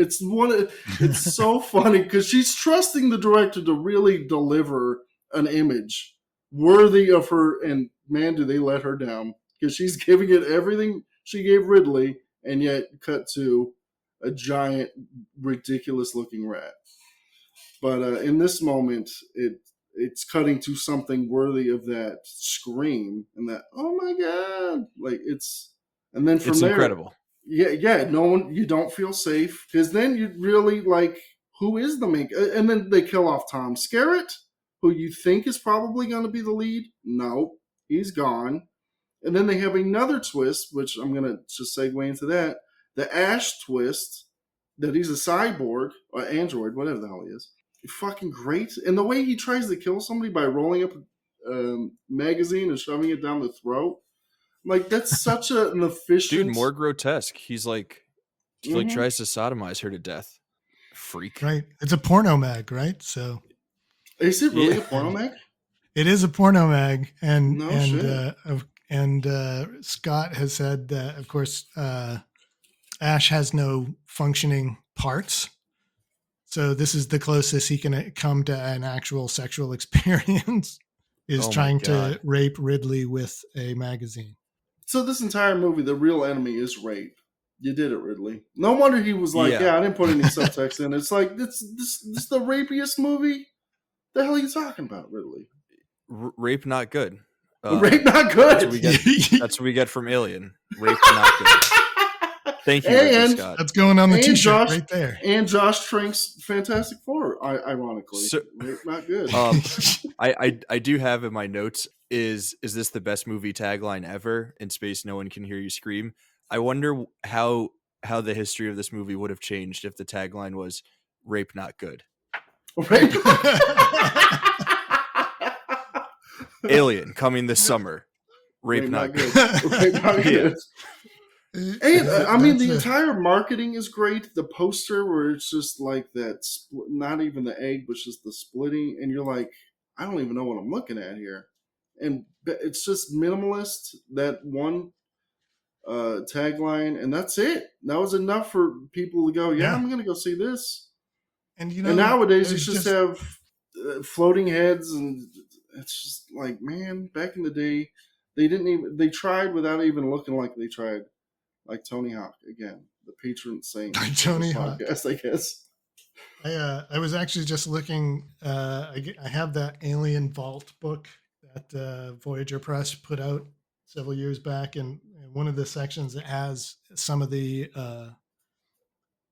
It's so funny because she's trusting the director to really deliver an image worthy of her, and man, do they let her down, because she's giving it everything she gave Ridley, and yet cut to a giant, ridiculous looking rat. But in this moment, it's cutting to something worthy of that scream and that, oh my god, like and then from It's there, incredible. yeah, no one, you don't feel safe, because then you really like, who is the main, and then they kill off Tom Skerritt, who you think is probably going to be the lead. No, he's gone. And then they have another twist, which I'm going to just segue into that, the Ash twist, that he's a cyborg or android, whatever the hell he is. Fucking great. And the way he tries to kill somebody by rolling up a magazine and shoving it down the throat, like, that's such an efficient. Dude, more grotesque. He like tries to sodomize her to death. Freak. right, it's a porno mag, right? So Is it really Yeah. a porno mag? it is a porno mag, and No shit. Scott has said that, of course, Ash has no functioning parts, so this is the closest he can come to an actual sexual experience, is Oh my trying God. to rape Ridley with a magazine. So this entire movie, the real enemy is rape. You did it, Ridley. No wonder he was like, Yeah. yeah, I didn't put any subtext in. It's like, this the rapiest movie? The hell are you talking about, Ridley? Rape not good. Rape not good. That's what we get from Alien. Rape not good. Thank you, Ridley And Scott. That's going on the And t-shirt Josh- right there. And Josh Trank's Fantastic Four, ironically. So- Rape not good. I do have in my notes, is this the best movie tagline ever? In space, no one can hear you scream. I wonder how the history of this movie would have changed if the tagline was rape not good. Rape. Alien coming this summer. Rape not good. Rape not good. And I mean, the That's entire marketing is great. The poster where it's just like that, not even the egg, but just the splitting, and you're like, I don't even know what I'm looking at here. And it's just minimalist. That one tagline, and that's it. That was enough for people to go, yeah, Yeah. I'm going to go see this. and And nowadays, you there's just have floating heads, and it's just like, man, back in the day, they tried without even looking like they tried. Like Tony Hawk, again, the patron saint of Tony this Hawk. podcast, I guess. I was actually just looking. I have that Alien Vault book that Voyager Press put out several years back, and one of the sections that has some of the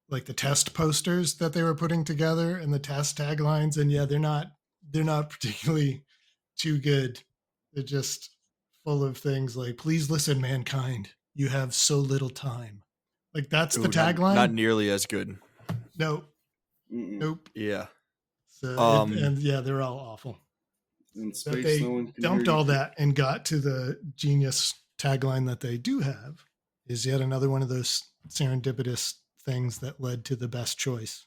like the test posters that they were putting together and the test taglines, and yeah, they're not particularly too good. They're just full of things like, please listen, mankind, you have so little time. Like that's the Ooh, not tagline. nearly as good. Nope. Mm-mm. Nope. Yeah. So Um, and yeah, they're all awful. In That space, no they one can hear dumped you. all that and got to the genius tagline that they do have is yet another one of those serendipitous things that led to the best choice.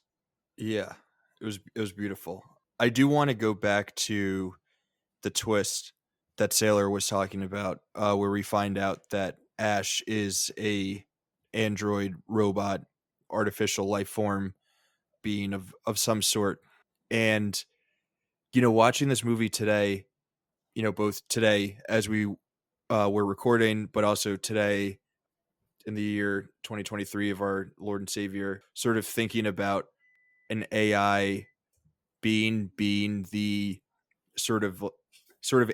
yeah. It was beautiful. I do want to go back to the twist that Sailor was talking about, where we find out that Ash is a android robot, artificial life form being of some sort. And watching this movie today, both today as we were recording, but also today in the year 2023 of our Lord and Savior, sort of thinking about an AI being the sort of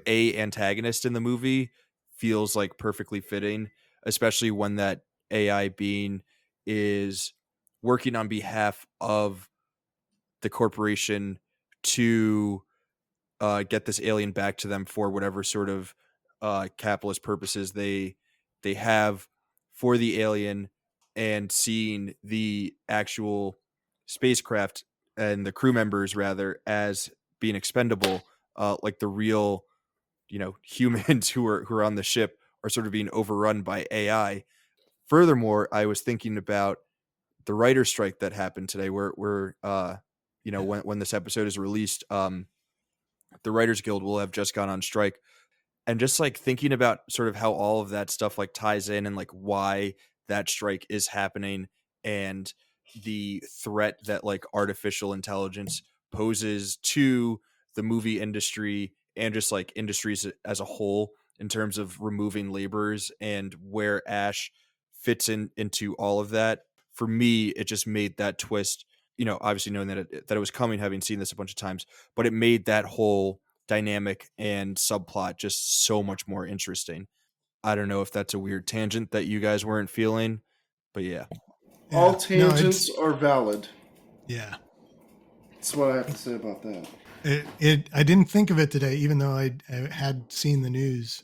a antagonist in the movie feels like perfectly fitting, especially when that AI being is working on behalf of the corporation to get this alien back to them for whatever sort of capitalist purposes they have for the alien, and seeing the actual spacecraft and the crew members rather as being expendable, like the real humans who are on the ship are sort of being overrun by AI. Furthermore, I was thinking about the writer strike that happened today, where when this episode is released, the Writers Guild will have just gone on strike. And just like thinking about sort of how all of that stuff like ties in, and like why that strike is happening, and the threat that like artificial intelligence poses to the movie industry and just like industries as a whole in terms of removing laborers, and where Ash fits into all of that. For me, it just made that twist, obviously knowing that it was coming, having seen this a bunch of times, but it made that whole dynamic and subplot just so much more interesting. I don't know if that's a weird tangent that you guys weren't feeling, but yeah. Yeah. All No, it's tangents are valid. yeah. That's what I have to say about that. I didn't think of it today, even though I had seen the news.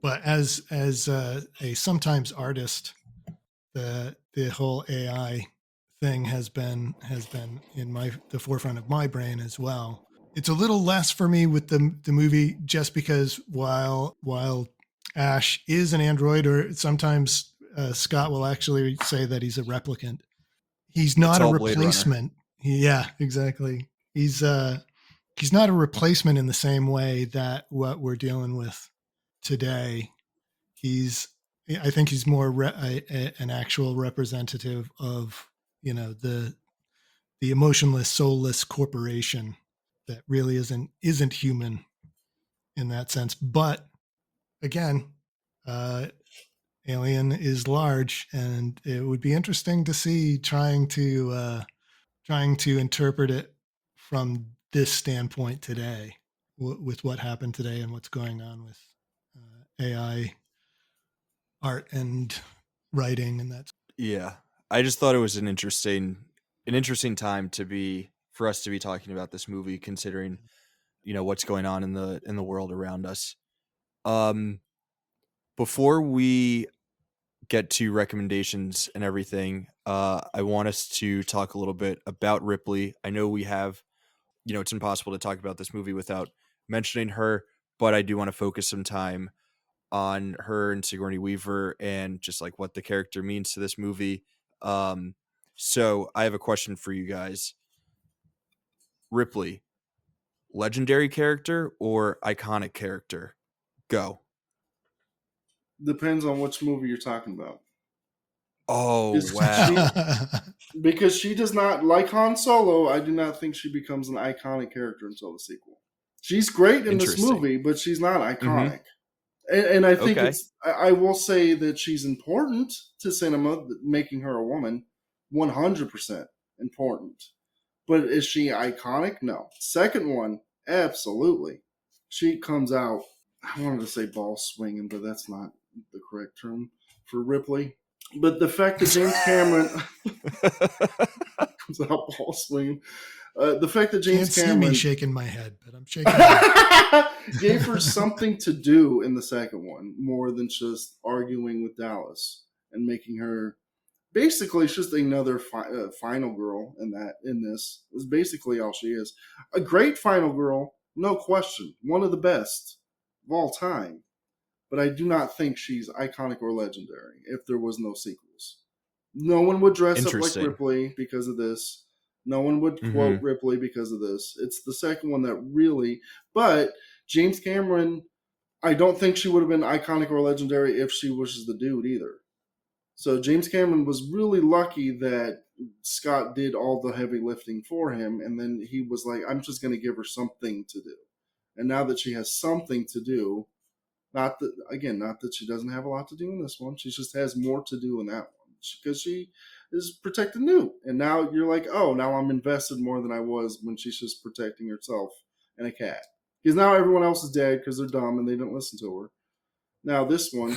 But as a sometimes artist, the whole AI thing has been in the forefront of my brain as well. It's a little less for me with the movie, just because while Ash is an android, or sometimes Scott will actually say that he's a replicant. He's It's not a all Blade Runner. replacement. Yeah, exactly. He's not a replacement in the same way that what we're dealing with today. He's I think he's more an actual representative of the emotionless, soulless corporation that really isn't human in that sense. But again, uh, Alien is large, and it would be interesting to see trying to interpret it from this standpoint today, with what happened today and what's going on with AI art and writing and that. Yeah. I just thought it was an interesting time to be for us to be talking about this movie, considering, what's going on in the world around us. Um Before we get to recommendations and everything, I want us to talk a little bit about Ripley. I know we have, it's impossible to talk about this movie without mentioning her, but I do want to focus some time on her and Sigourney Weaver and just like what the character means to this movie. Um, so I have a question for you guys. Ripley, legendary character or iconic character? Go. Depends on which movie you're talking about. Oh, Is she wow. because she does not like Han Solo? I do not think she becomes an iconic character until the sequel. She's great in this Interesting. movie, but she's not Mm-hmm. iconic. And I think Okay. it's. I will say that she's important to cinema, making her a woman, 100% important. But is she iconic? No. Second one, absolutely. She comes out. I wanted to say ball swinging, but that's not the correct term for Ripley. But the fact that James Cameron comes out ball swinging, the fact that James Can't see me Cameron shaking my head, but I'm shaking my head. gave her something to do in the second one more than just arguing with Dallas and making her basically she's just another final girl in this is basically all she is. A great final girl, no question, one of the best of all time. But I do not think she's iconic or legendary if there was no sequels. No one would dress up like Interesting. Ripley because of this. No one would Mm-hmm. quote Ripley because of this. It's the second one that really. But James Cameron, I don't think she would have been iconic or legendary if she was the dude either. So James Cameron was really lucky that Scott did all the heavy lifting for him, and then he was like, "I'm just going to give her something to do." And now that she has something to do, not that she doesn't have a lot to do in this one, she just has more to do in that one because she is protecting Newt. And now you're like, "Oh, now I'm invested more than I was when she's just protecting herself and a cat." Because now everyone else is dead because they're dumb and they didn't listen to her. Now this one,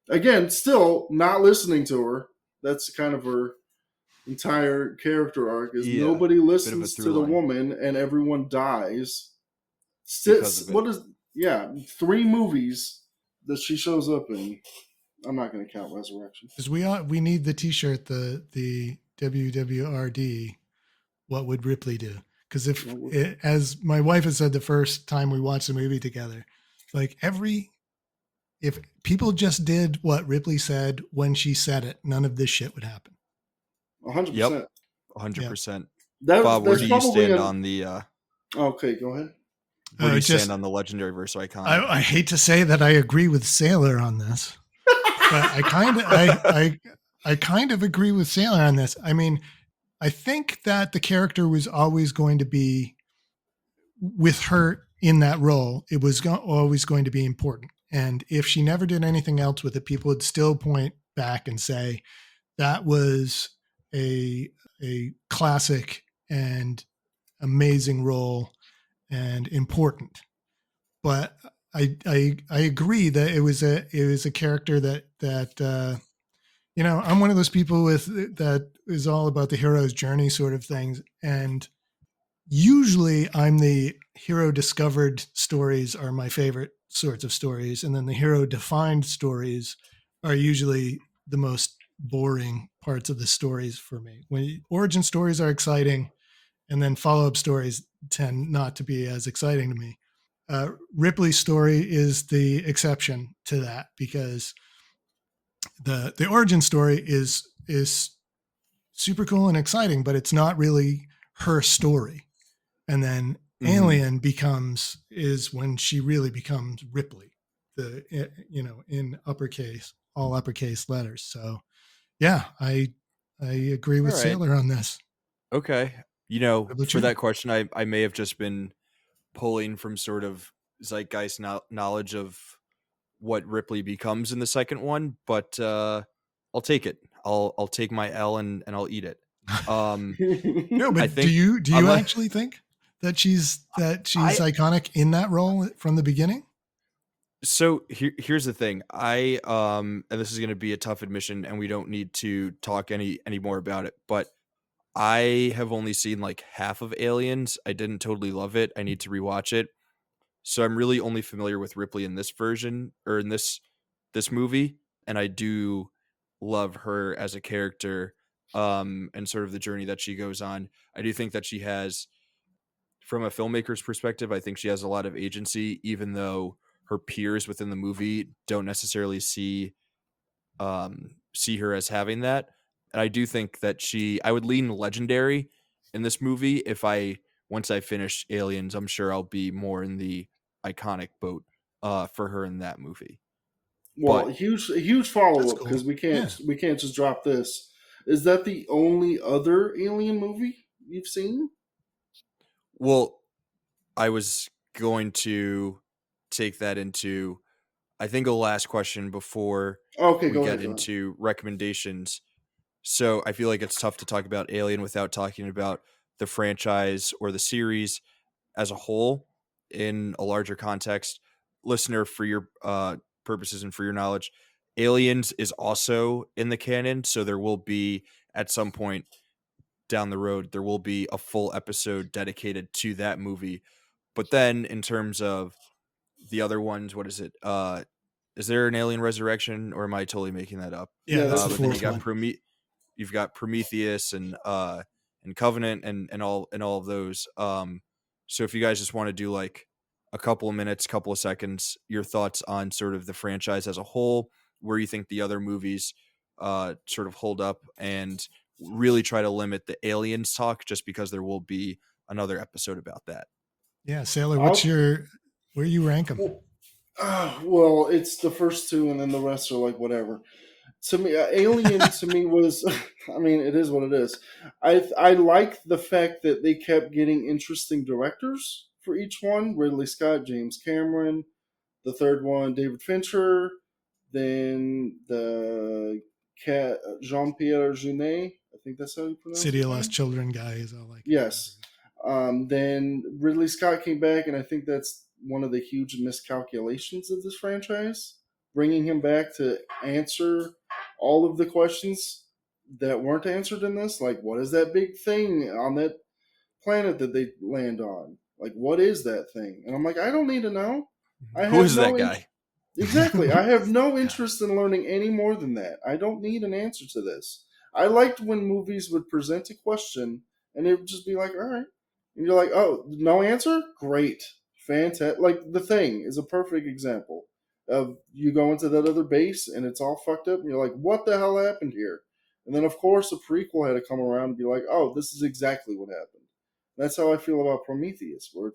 again, still not listening to her. That's kind of her entire character arc is Yeah, nobody bit of a listens to through the line woman and everyone dies. because of it. What is, yeah, 3 movies that she shows up in. I'm not going to count Resurrection. Because we need the T-shirt, the WWRD. What would Ripley do? Because as my wife has said the first time we watched the movie together, like if people just did what Ripley said when she said it, none of this shit would happen. 100%. Yep, 100%. Bob, where That's do you probably stand on the? Okay, go ahead. Where do you stand on the legendary versus iconic? I hate to say that I agree with Sailor on this, but I kind of agree with Sailor on this. I mean, I think that the character was always going to be with her in that role. It was always going to be important. And if she never did anything else with it, people would still point back and say that was a classic and amazing role and important. But I agree that it was a character that I'm one of those people that is all about the hero's journey sort of things. And usually I'm the hero discovered stories are my favorite sorts of stories. And then the hero defined stories are usually the most boring parts of the stories for me. When origin stories are exciting, and then follow-up stories tend not to be as exciting to me. Ripley's story is the exception to that because the origin story is super cool and exciting, but it's not really her story. And then Alien is when she really becomes Ripley, in uppercase, all uppercase letters. So yeah, I agree with Sailor on this. Okay. For you? that question, I may have just been pulling from sort of zeitgeist knowledge of what Ripley becomes in the second one, but I'll take it. I'll take my L and I'll eat it. No, but I think, do you actually think that she's iconic in that role from the beginning? So here's the thing. And this is going to be a tough admission, and we don't need to talk any more about it, but I have only seen like half of Aliens. I didn't totally love it. I need to rewatch it. So I'm really only familiar with Ripley in this version or in this movie, and I do love her as a character and sort of the journey that she goes on. I do think that she has, from a filmmaker's perspective, I think she has a lot of agency, even though her peers within the movie don't necessarily see her as having that. And I do think that I would lean legendary in this movie. Once I finish Aliens, I'm sure I'll be more in the iconic boat for her in that movie. Well, But huge follow up cool. because we can't just drop this. Is that the only other Alien movie you've seen? well, I was going to take that into, I think, a last question before Okay, we go get ahead. into recommendations. So I feel like it's tough to talk about Alien without talking about the franchise or the series as a whole in a larger context. listener, for your purposes and for your knowledge, Aliens is also in the canon, so there will be at some point down the road there will be a full episode dedicated to that movie. But then in terms of the other ones, what is it? Is there an Alien Resurrection, or am I totally making that up? Yeah, Yeah, that's the But then there's you fourth got one. you've got Prometheus and Covenant and all of those. So if you guys just want to do like a couple of minutes, couple of seconds, your thoughts on sort of the franchise as a whole, where you think the other movies sort of hold up, and really try to limit the aliens talk, just because there will be another episode about that. Yeah, Sailor, I'll where you rank them? well, it's the first two, and then the rest are like whatever. To me, Alien to me was, I mean, it is what it is. I like the fact that they kept getting interesting directors for each one. Ridley Scott, James Cameron, the third one, David Fincher, then the cat Jean Pierre Jeunet. I think that's how you pronounce City his of Lost name. Children guy is all like. Yes. Then Ridley Scott came back, and I think that's one of the huge miscalculations of this franchise, bringing him back to answer all of the questions that weren't answered in this. Like, what is that big thing on that planet that they land on? Like, what is that thing? And I'm like, I don't need to know. I Who have is that no guy? Exactly. I have no interest in learning any more than that. I don't need an answer to this. I liked when movies would present a question and it would just be like, all right. And you're like, oh, no answer? Great. Fantastic. Like, The Thing is a perfect example of you go into that other base and it's all fucked up and you're like, what the hell happened here? And then, of course, a prequel had to come around and be like, oh, this is exactly what happened. That's how I feel about Prometheus, where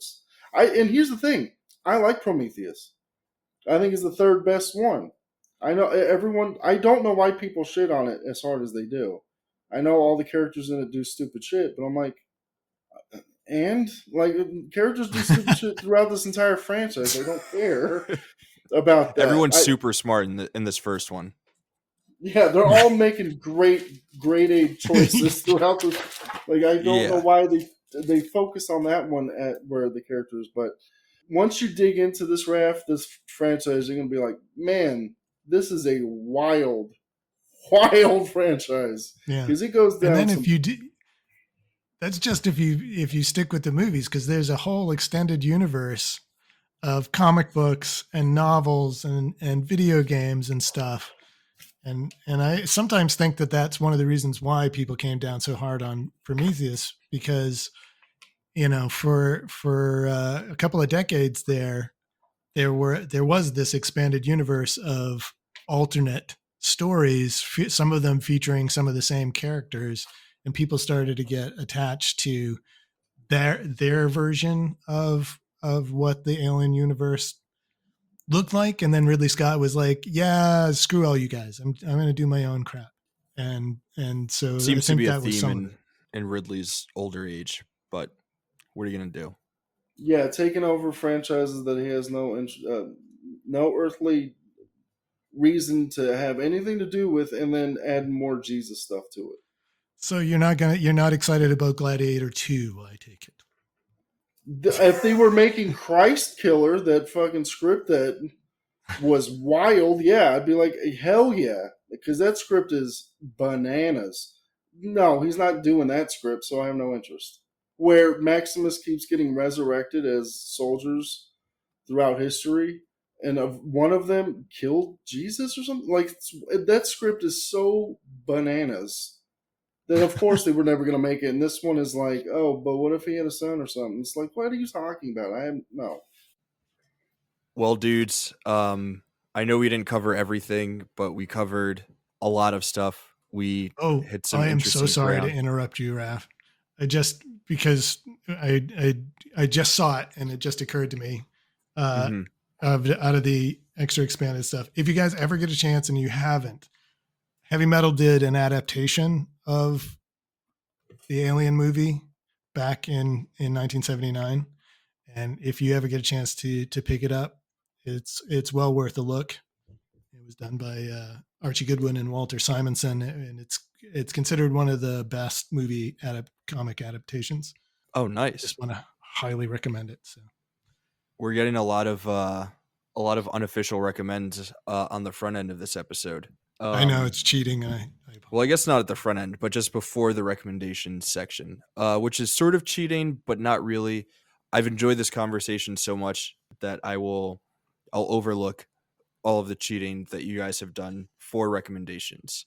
and here's the thing I like Prometheus. I think is the third best one. I know everyone. I don't know why people shit on it as hard as they do. I know all the characters in it do stupid shit, but I'm like, and like characters do stupid shit throughout this entire franchise. I don't care about that. Everyone's super smart in this first one. Yeah, they're all making great grade A choices throughout the. Like I don't know Yeah. why they focus on that one at where the characters, but once you dig into this franchise, you're gonna be like, man, this is a wild, wild franchise Yeah, because it goes and down then if some. you do, that's just if you stick with the movies, because there's a whole extended universe of comic books and novels and video games and stuff. And I sometimes think that that's one of the reasons why people came down so hard on Prometheus, because for a couple of decades there was this expanded universe of alternate stories, some of them featuring some of the same characters, and people started to get attached to their version of what the alien universe looked like. And then Ridley Scott was like, yeah, screw all you guys, I'm going to do my own crap. And so I Seems to think be a that was theme some of it. in Ridley's older age, but what are you gonna do? Yeah, taking over franchises that he has no earthly reason to have anything to do with, and then add more Jesus stuff to it. So you're not excited about Gladiator 2, I take it. If they were making Christ Killer, that fucking script that was wild, yeah, I'd be like, hell yeah, because that script is bananas. No, he's not doing that script, so I have no interest. Where Maximus keeps getting resurrected as soldiers throughout history, and one of them killed Jesus or something. Like that script is so bananas that of course they were never going to make it. And this one is like, oh, but what if he had a son or something? It's like, what are you talking about? I am no. Well, dudes, I know we didn't cover everything, but we covered a lot of stuff. We Oh, hit some I am so interesting sorry to ground. interrupt you, Raf. I just because I just saw it and it just occurred to me uh, Hmm. out of the extra expanded stuff. If you guys ever get a chance and you haven't, Heavy Metal did an adaptation of the Alien movie back in 1979, and if you ever get a chance to pick it up, it's well worth a look. It was done by Archie Goodwin and Walter Simonson, and it's considered one of the best comic adaptations. Oh, I nice. just want to highly recommend it. So We're getting a a lot of unofficial recommends on the front end of this episode. I know it's cheating. Well, I guess not at the front end, but just before the recommendation section, which is sort of cheating, but not really. I've enjoyed this conversation so much that I'll overlook all of the cheating that you guys have done for recommendations.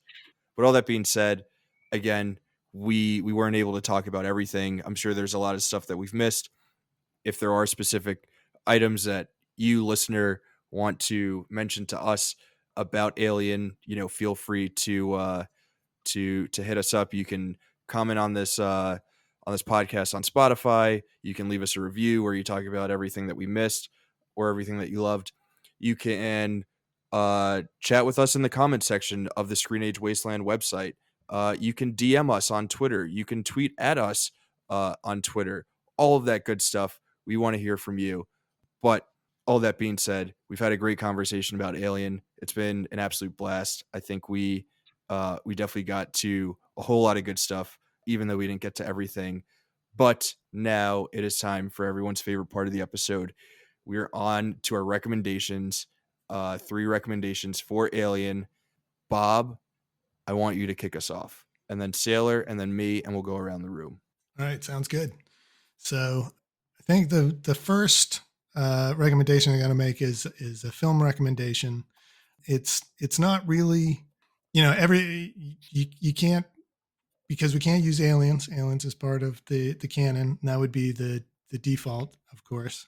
But all that being said, again, we weren't able to talk about everything. I'm sure there's a lot of stuff that we've missed. If there are specific items that you, listener, want to mention to us about Alien, feel free to hit us up. You can comment on this podcast on Spotify. You can leave us a review where you talk about everything that we missed or everything that you loved. You can chat with us in the comment section of the Screen Age Wasteland website. You can DM us on Twitter. You can tweet at us on Twitter. All of that good stuff. We want to hear from you. But all that being said, we've had a great conversation about Alien. It's been an absolute blast. I think we definitely got to a whole lot of good stuff, even though we didn't get to everything. But now it is time for everyone's favorite part of the episode. We're on to our recommendations. 3 recommendations for Alien. Bob, I want you to kick us off. And then Sailor, and then me, and we'll go around the room. All right, sounds good. So I think the first recommendation I got to make is a film recommendation. It's not really, you can't, because we can't use Aliens. Aliens is part of the canon. And that would be the default, of course.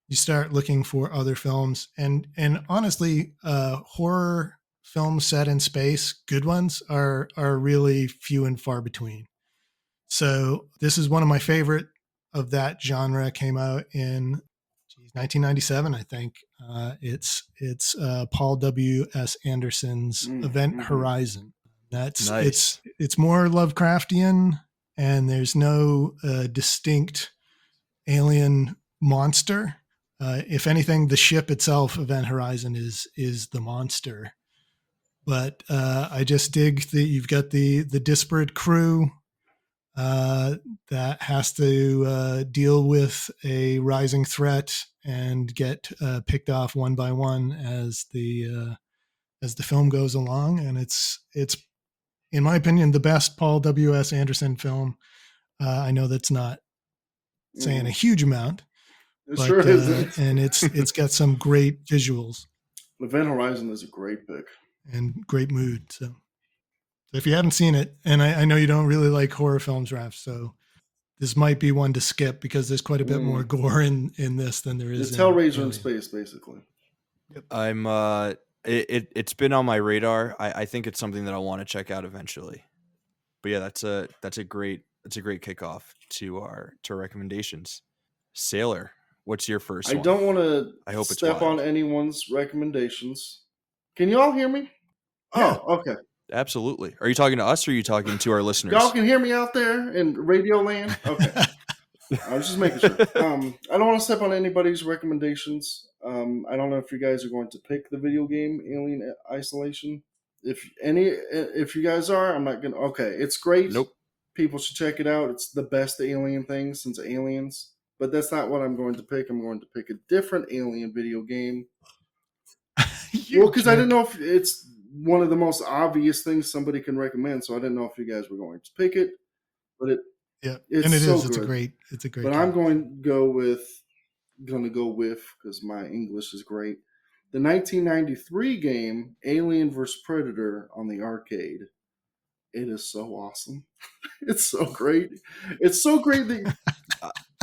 You start looking for other films, and honestly, horror films set in space, good ones, are really few and far between. So this is one of my favorite of that genre. Came out in 1997, I think. It's Paul W.S. Anderson's Event Horizon. That's nice. It's more Lovecraftian, and there's no distinct alien monster. If anything, the ship itself, Event Horizon, is the monster. But I just dig that you've got the disparate crew that has to deal with a rising threat and get picked off one by one as the film goes along. And it's in my opinion the best Paul W.S. Anderson film. I know that's not saying a huge amount. It but, sure isn't. And it's got some great visuals. Event Horizon is a great pick. And great mood. So if you haven't seen it, and I know you don't really like horror films, Raph, so this might be one to skip because there's quite a bit more gore in this than there is it's in Hellraiser Alien. in space, basically. Yep. I'm it's been on my radar. I think it's something that I want to check out eventually. But yeah, that's a great kickoff to our recommendations. Sailor, what's your first one? I don't want to step on anyone's recommendations. Can you all hear me? Yeah. Oh, okay. Absolutely. Are you talking to us or are you talking to our listeners? Y'all can hear me out there in Radio Land? Okay. I was just making sure. I don't want to step on anybody's recommendations. I don't know if you guys are going to pick the video game Alien Isolation. If you guys are, I'm not going to. Okay, it's great. Nope. People should check it out. It's the best Alien thing since Aliens. But that's not what I'm going to pick. I'm going to pick a different Alien video game. Well, because I didn't know if it's one of the most obvious things somebody can recommend, so I didn't know if you guys were going to pick it. But it's so good. It's a great. But game. I'm going to go with because my English is great. The 1993 game Alien vs Predator on the arcade. It is so awesome. It's so great. It's so great that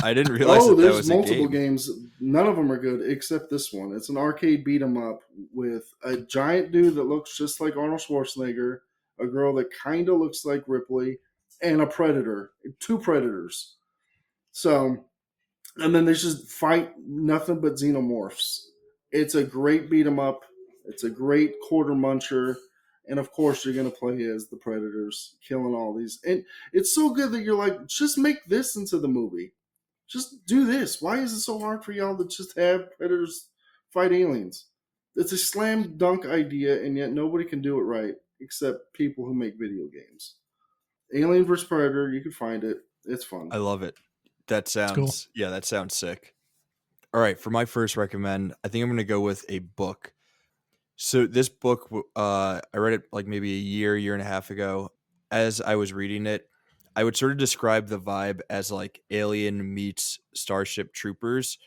I didn't realize that was multiple games. None of them are good except this one. It's an arcade beat 'em up with a giant dude that looks just like Arnold Schwarzenegger, a girl that kind of looks like Ripley, and a predator. 2 predators. So, and then there's just fight nothing but xenomorphs. It's a great beat 'em up. It's a great quarter muncher. And of course, you're going to play as the predators, killing all these. And it's so good that you're like, just make this into the movie. Just do this. Why is it so hard for y'all to just have predators fight aliens? It's a slam dunk idea, and yet nobody can do it right except people who make video games. Alien vs. Predator, you can find it. It's fun. I love it. That sounds cool. Yeah, that sounds sick. All right, for my first recommend, I think I'm going to go with a book. So this book, I read it like maybe a year and a half ago. As I was reading it, I would sort of describe the vibe as like Alien meets Starship Troopers.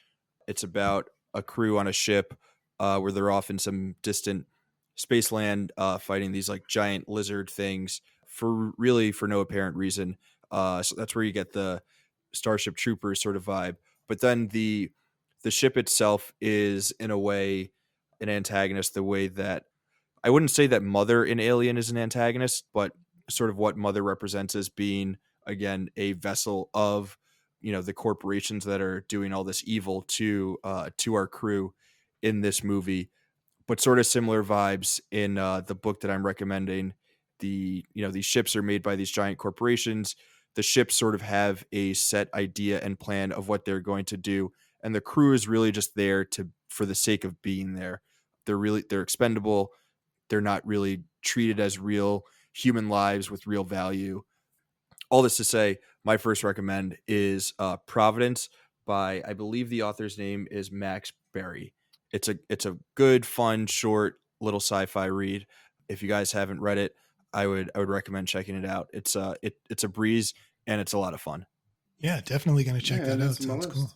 It's about a crew on a ship where they're off in some distant space land fighting these like giant lizard things for no apparent reason. So that's where you get the Starship Troopers sort of vibe. But then the ship itself is in a way an antagonist. The way that I wouldn't say that Mother in Alien is an antagonist, but sort of what Mother represents as being again a vessel of the corporations that are doing all this evil to our crew in this movie, but sort of similar vibes in the book that I'm recommending. These ships are made by these giant corporations. The ships sort of have a set idea and plan of what they're going to do, and the crew is really just there to for the sake of being there. They're expendable. They're not really treated as real human lives with real value. All this to say, my first recommend is Providence by, I believe the author's name is Max Berry. It's a good, fun, short little sci-fi read. If you guys haven't read it, I would recommend checking it out. It's a breeze and it's a lot of fun. Yeah, definitely going to check Yeah, that that's out. on my Sounds cool. list.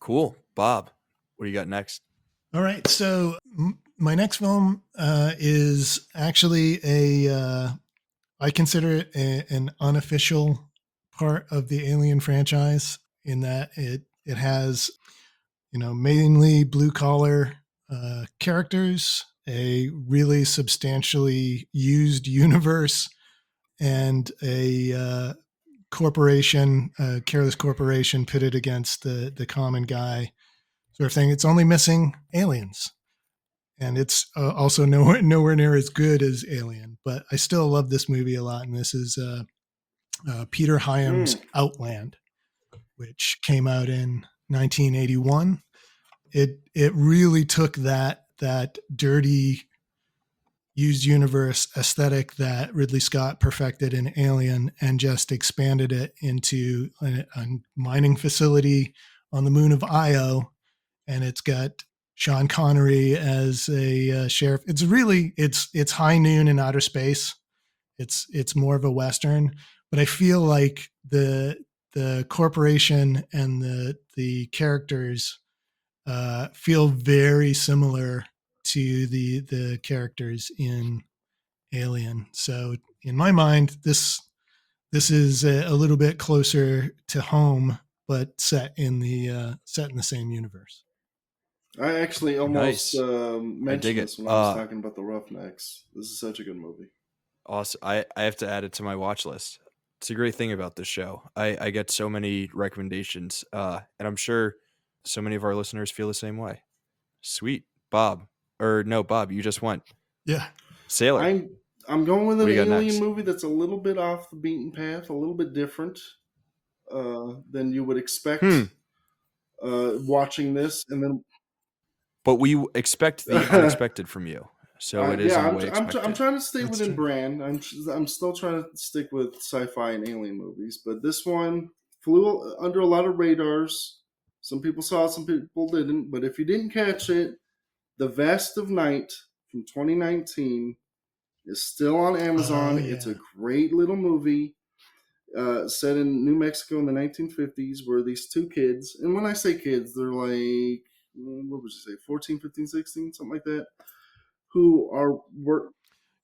Cool, Bob. What do you got next? All right. So my next film is actually I consider it an unofficial part of the Alien franchise in that it has, mainly blue collar characters, a really substantially used universe, and a corporation, a careless corporation pitted against the common guy sort of thing. It's only missing aliens. And it's also nowhere near as good as Alien, but I still love this movie a lot. And this is Peter Hyam's Mm. Outland, which came out in 1981. It really took that dirty used universe aesthetic that Ridley Scott perfected in Alien and just expanded it into a mining facility on the moon of Io, and it's got Sean Connery as a sheriff. It's high noon in outer space. It's more of a western, but I feel like the corporation and the characters feel very similar to the characters in Alien. So in my mind, this is a little bit closer to home, but set in the same universe. I actually almost Nice. I dig mentioned it. this when I was talking about the Roughnecks. This is such a good movie. Awesome. I have to add it to my watch list. It's a great thing about this show. I get so many recommendations, and I'm sure so many of our listeners feel the same way. Sweet, Bob, or no, Bob, you just went Yeah. Sailor. I'm I'm going with What an do you got alien next? movie that's a little bit off the beaten path, a little bit different than you would expect Hmm. watching this, and then But we expect the unexpected from you, so it is yeah, in a way I'm expected. trying to stay That's within true. brand. I'm still trying to stick with sci-fi and alien movies, but this one flew under a lot of radars. Some people saw it, some people didn't. But if you didn't catch it, The Vast of Night from 2019 is still on Oh Amazon. It's a yeah. great little movie set in New Mexico in the 1950s, where these two kids, and when I say kids, they're like, what would you say, 14, 15, 16, something like that, who are work,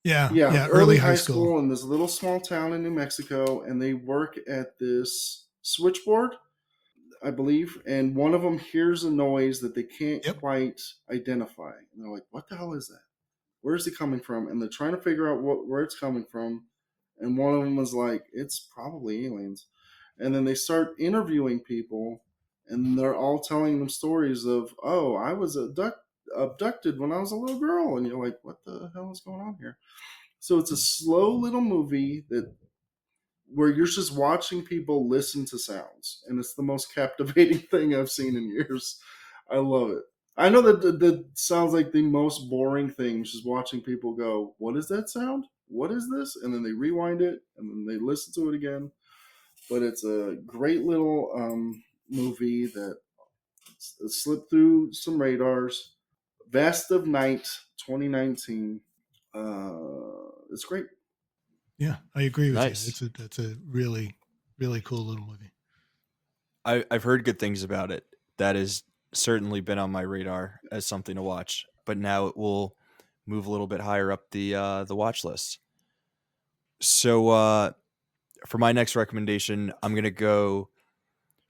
Yeah. yeah, Yeah. early Early high high school. school in this little small town in New Mexico, and they work at this switchboard, I believe, and one of them hears a noise that they can't Yep. quite identify, and they're like, "What the hell is that? Where's it coming from?" And they're trying to figure out where it's coming from, and one of them was like, "It's probably aliens." And then they start interviewing people, and they're all telling them stories of, "Oh, I was abducted when I was a little girl," and you're like, "What the hell is going on here?" So it's a slow little movie that where you're just watching people listen to sounds, and it's the most captivating thing I've seen in years. I love it. I know that sounds like the most boring thing, just watching people go, "What is that sound? What is this?" And then they rewind it, and then they listen to it again. But it's a great little movie that It slipped through some radars. Vast of Night, 2019. It's great. Yeah, I agree with Nice. you. That's a really, really cool little movie. I've heard good things about it. That has certainly been on my radar as something to watch, but now it will move a little bit higher up the watch list. So for my next recommendation, I'm gonna go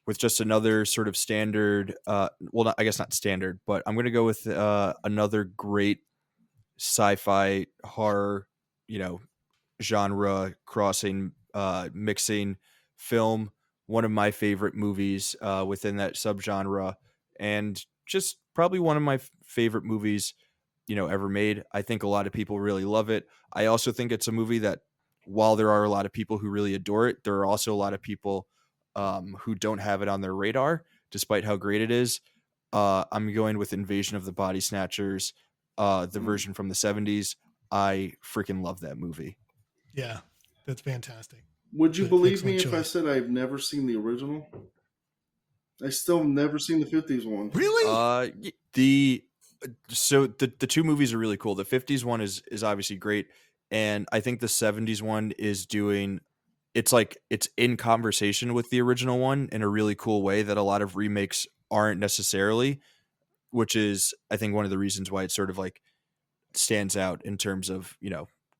with just another sort of standard. Well, not, I guess not standard, but I'm gonna go with another great sci-fi horror, you know, genre crossing, mixing film. One of my favorite movies within that subgenre, and just probably one of my favorite movies, ever made. I think a lot of people really love it. I also think it's a movie that, while there are a lot of people who really adore it, there are also a lot of people who don't have it on their radar, despite how great it is. I'm going with Invasion of the Body Snatchers, the version from the 70s. I freaking love that movie. Yeah, that's fantastic. Would you It's an believe me excellent if I choice. said I've never seen the original? I still never seen the 50s one. Really? The so the two movies are really cool. The 50s one is obviously great, and I think the 70s one is doing, it's like it's in conversation with the original one in a really cool way that a lot of remakes aren't necessarily, which is, I think, one of the reasons why it sort of like stands out in terms of,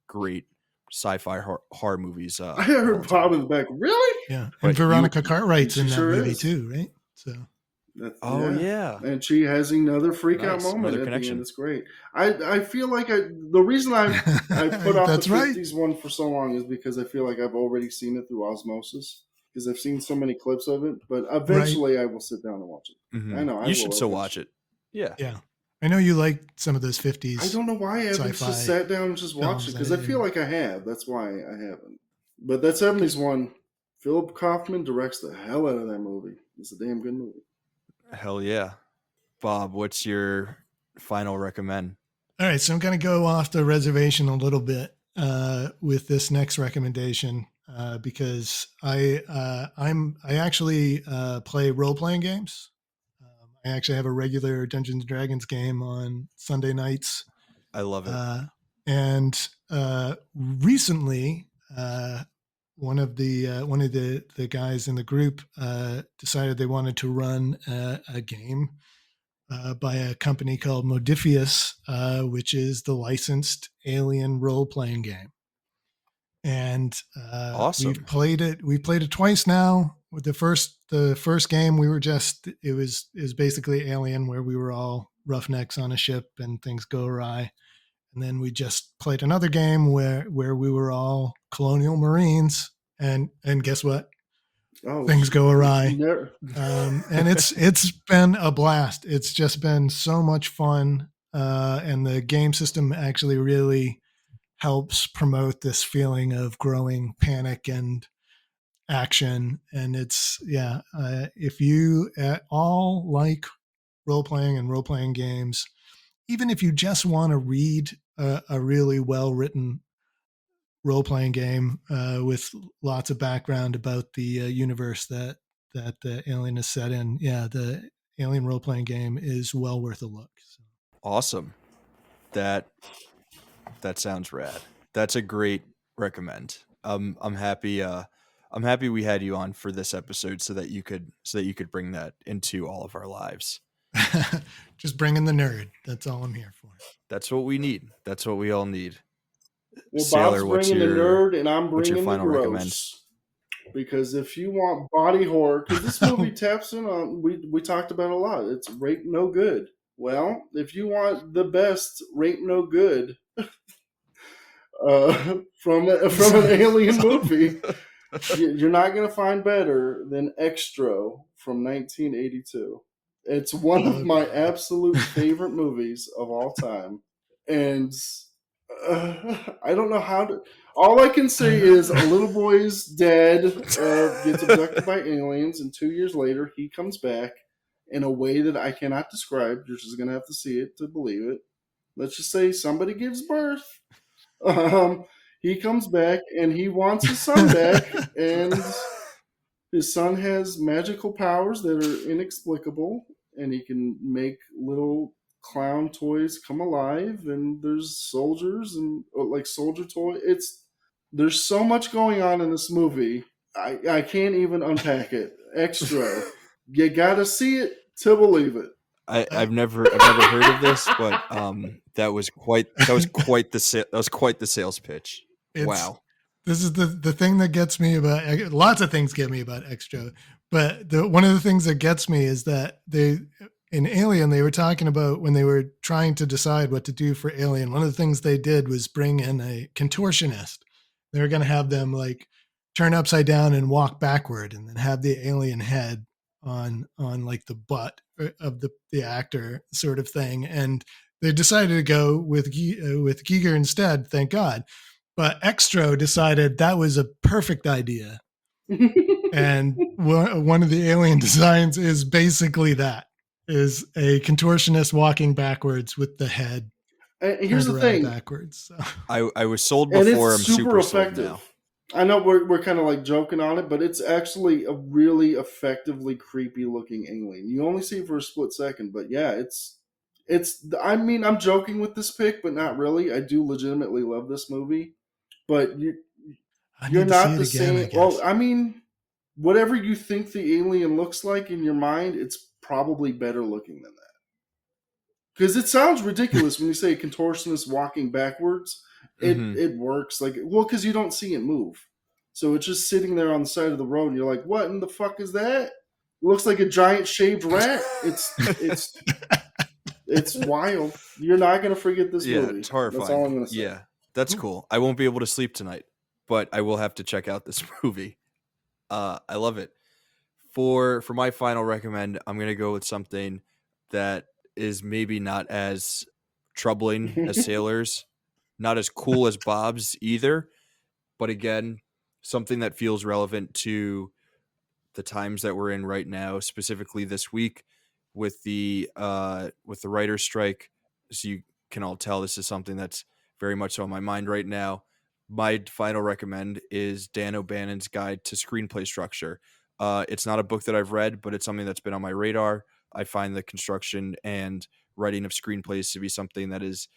great sci-fi horror movies I of all heard Bob time. in the back. Really? Yeah, and But you Veronica Cartwright's She in that sure movie is. too, right? So Oh Yeah. yeah. And she has another freak out Nice. moment Another at the end. connection. It's great. I feel like the reason I put off the that's right. 50s one for so long is because I feel like I've already seen it through osmosis because I've seen so many clips of it. But Right. eventually I will sit down and watch it. Mhm. I know I You will should still watch eventually. it. Yeah. Yeah, I know you like some of those I 50s don't know why I haven't sci-fi just sat down and just watched it films. because I feel like I have. That's why I haven't. But that 70s one, Philip Kaufman directs the hell out of that movie. It's a damn good movie. Hell yeah. Bob, what's your final recommend? All right, so I'm going to go off the reservation a little bit with this next recommendation because I actually play role playing games. I actually have a regular Dungeons and Dragons game on Sunday nights, I love it. and recently one of the guys in the group decided they wanted to run a game by a company called Modifius, which is the licensed Alien role playing game. And we've Awesome. played it. We played it twice now. With the first game, we were just it was basically Alien, where we were all roughnecks on a ship and things go awry. And then we just played another game where we were all colonial Marines, and guess what? Oh, Things go awry. never. And it's been a blast. It's just been so much fun, and the game system actually really helps promote this feeling of growing panic and action. And it's if you at all like role playing and role playing games, even if you just want to read a really well written role playing game with lots of background about the universe that the Alien is set in. Yeah, the Alien role playing game is well worth a look. So. Awesome. That that sounds rad. That's a great recommend. I'm happy I'm happy we had you on for this episode so that you could bring that into all of our lives. Just bringing the nerd. That's all I'm here for. That's what we need. That's what we all need. Well, Bob's Sailor, what's bringing the your nerd, and I'm what's your bringing the final recommend? gross. Because if you want body horror, because this movie taps in on, we talked about a lot. It's Rape No Good. Well, if you want the best Rape No Good from an alien movie, you're not going to find better than Extra from 1982. It's one of my absolute favorite movies of all time. And I don't know how to. All I can say is a little boy's dad gets abducted by aliens, and 2 years later, he comes back in a way that I cannot describe. You're just going to have to see it to believe it. Let's just say somebody gives birth. He comes back, and he wants his son back, and his son has magical powers that are inexplicable, and he can make little clown toys come alive, and there's soldiers and like soldier toy. There's so much going on in this movie. I can't even unpack it. Extra. You gotta see it to believe it. I've never heard of this, but that was quite the sales pitch. It's Wow. this is the thing that gets me about lots of things get me about Extra, but one of the things that gets me is that in Alien they were talking about when they were trying to decide what to do for Alien. One of the things they did was bring in a contortionist. They were going to have them like turn upside down and walk backward, and then have the alien head on like the butt of the actor, sort of thing. And they decided to go with Giger instead. Thank God. But Extro decided that was a perfect idea. And one of the alien designs is basically that, is a contortionist walking backwards with the head Here's the turned around thing. backwards. So. I was sold And before. it's I'm super super effective. sold now. I know we're kind of like joking on it, but it's actually a really effectively creepy looking alien. You only see it for a split second, but yeah, it's. I mean, I'm joking with this pick, but not really. I do legitimately love this movie, but you're not the same. Well, I mean, whatever you think the alien looks like in your mind, it's probably better looking than that. Because it sounds ridiculous when you say a contortionist walking backwards. It works because you don't see it move, so it's just sitting there on the side of the road, and you're like, "What in the fuck is that?" It looks like a giant shaved rat. It's wild. You're not gonna forget this movie. It's horrifying. That's all I'm gonna say. Yeah, that's cool. I won't be able to sleep tonight, but I will have to check out this movie. I love it. For my final recommend, I'm gonna go with something that is maybe not as troubling as Sailors, not as cool as Bob's either, but again, something that feels relevant to the times that we're in right now, specifically this week with the writer's strike. So you can all tell this is something that's very much on my mind right now. My final recommend is Dan O'Bannon's Guide to Screenplay Structure. It's not a book that I've read, but it's something that's been on my radar. I find the construction and writing of screenplays to be something that is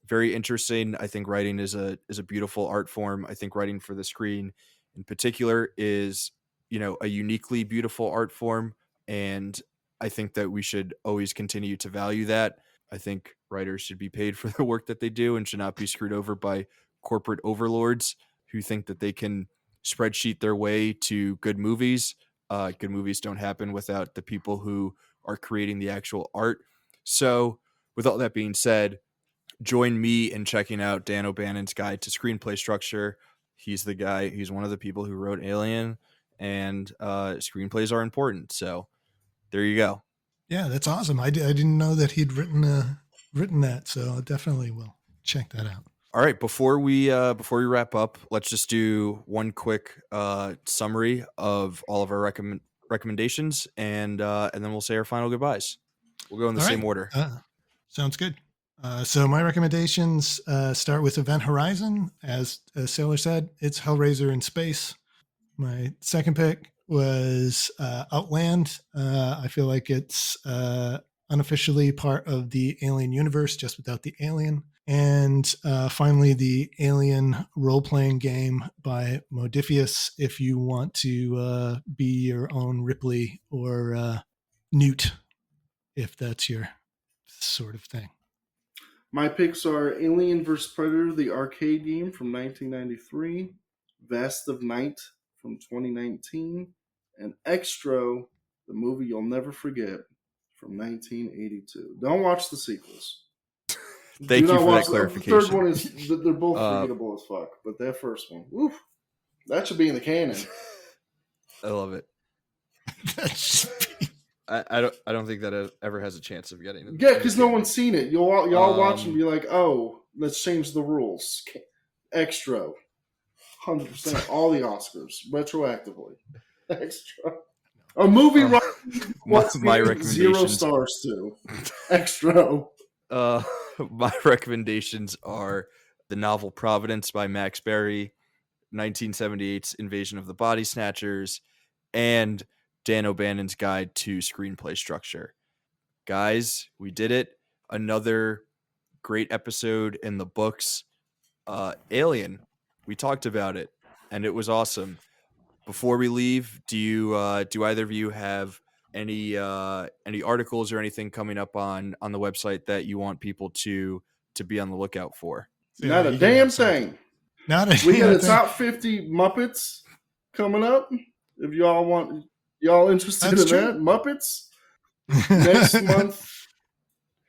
very interesting. I think writing is a beautiful art form. I think writing for the screen in particular is, a uniquely beautiful art form. And I think that we should always continue to value that. I think writers should be paid for the work that they do and should not be screwed over by corporate overlords who think that they can spreadsheet their way to good movies. Good movies don't happen without the people who are creating the actual art. So with all that being said, join me in checking out Dan O'Bannon's Guide to Screenplay Structure. He's one of the people who wrote Alien, and screenplays are important. So there you go. Yeah, that's awesome. I didn't know that he'd written that, so I definitely will check that out. All right, before we wrap up, let's just do one quick summary of all of our recommendations, and then we'll say our final goodbyes. We'll go in the same order. Sounds good. So my recommendations start with Event Horizon. As Sailor said, it's Hellraiser in space. My second pick was Outland. I feel like it's unofficially part of the Alien universe, just without the alien. And finally, the Alien role-playing game by Modifius, if you want to be your own Ripley or Newt, if that's your sort of thing. My picks are Alien vs. Predator, the arcade game from 1993, Vast of Night from 2019, and Extro, the movie you'll never forget from 1982. Don't watch the sequels. Thank you for that clarification. The third one is, they're both forgettable as fuck, but that first one, oof, that should be in the canon. I love it. I don't think that ever has a chance of getting it. Yeah, because no one's seen it. Y'all watch and be like, oh, let's change the rules. Extra. 100%. All the Oscars. Retroactively. Extra. A movie my recommendations 0 stars to. Extra. My recommendations are the novel Providence by Max Berry, 1978's Invasion of the Body Snatchers, and Dan O'Bannon's Guide to Screenplay Structure. Guys, we did it. Another great episode in the books. Alien, we talked about it, and it was awesome. Before we leave, do either of you have any articles or anything coming up on the website that you want people to be on the lookout for? So, Not a you can damn have something. thing. Not a We got damn a thing. top 50 Muppets coming up. If y'all interested That's in true. that, Muppets next month.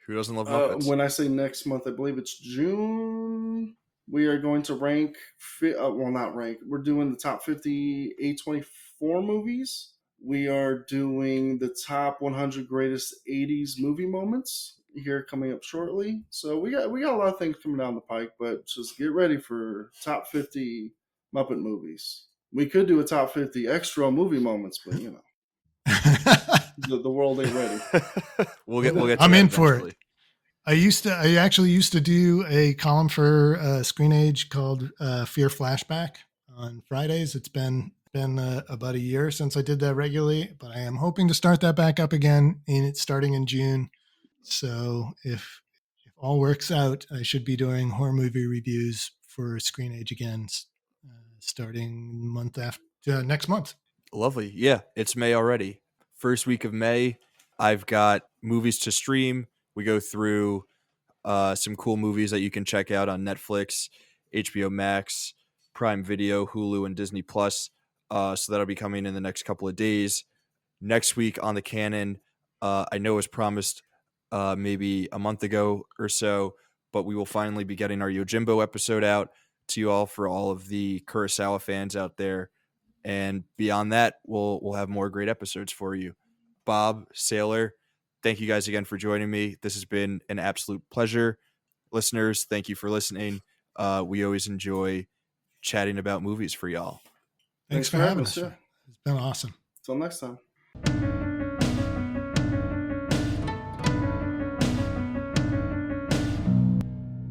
Who doesn't love Muppets? When I say next month, I believe it's June. We are going to rank. Well, not rank. We're doing the top 50 A24 movies. We are doing the top 100 greatest 80s movie moments here coming up shortly. So we got a lot of things coming down the pike, but just get ready for top 50 Muppet movies. We could do a top 50 extra movie moments, but you know, the world ain't ready. We'll get to I'm that in for eventually. it. I actually used to do a column for Screen Age called Fear Flashback on Fridays. It's been about a year since I did that regularly, but I am hoping to start that back up again starting in June. So if all works out, I should be doing horror movie reviews for Screen Age again, starting next month. Lovely. Yeah, it's May already. First week of May, I've got movies to stream. We go through some cool movies that you can check out on Netflix, HBO Max, Prime Video, Hulu, and Disney Plus. So that'll be coming in the next couple of days. Next week on the Canon, I know it was promised maybe a month ago or so, but we will finally be getting our Yojimbo episode out to you all for all of the Kurosawa fans out there. And beyond that, we'll have more great episodes for you. Bob, Sailor, thank you guys again for joining me. This has been an absolute pleasure. Listeners, thank you for listening. We always enjoy chatting about movies for y'all. Thanks for having us. Yeah. It's been awesome. Until next time.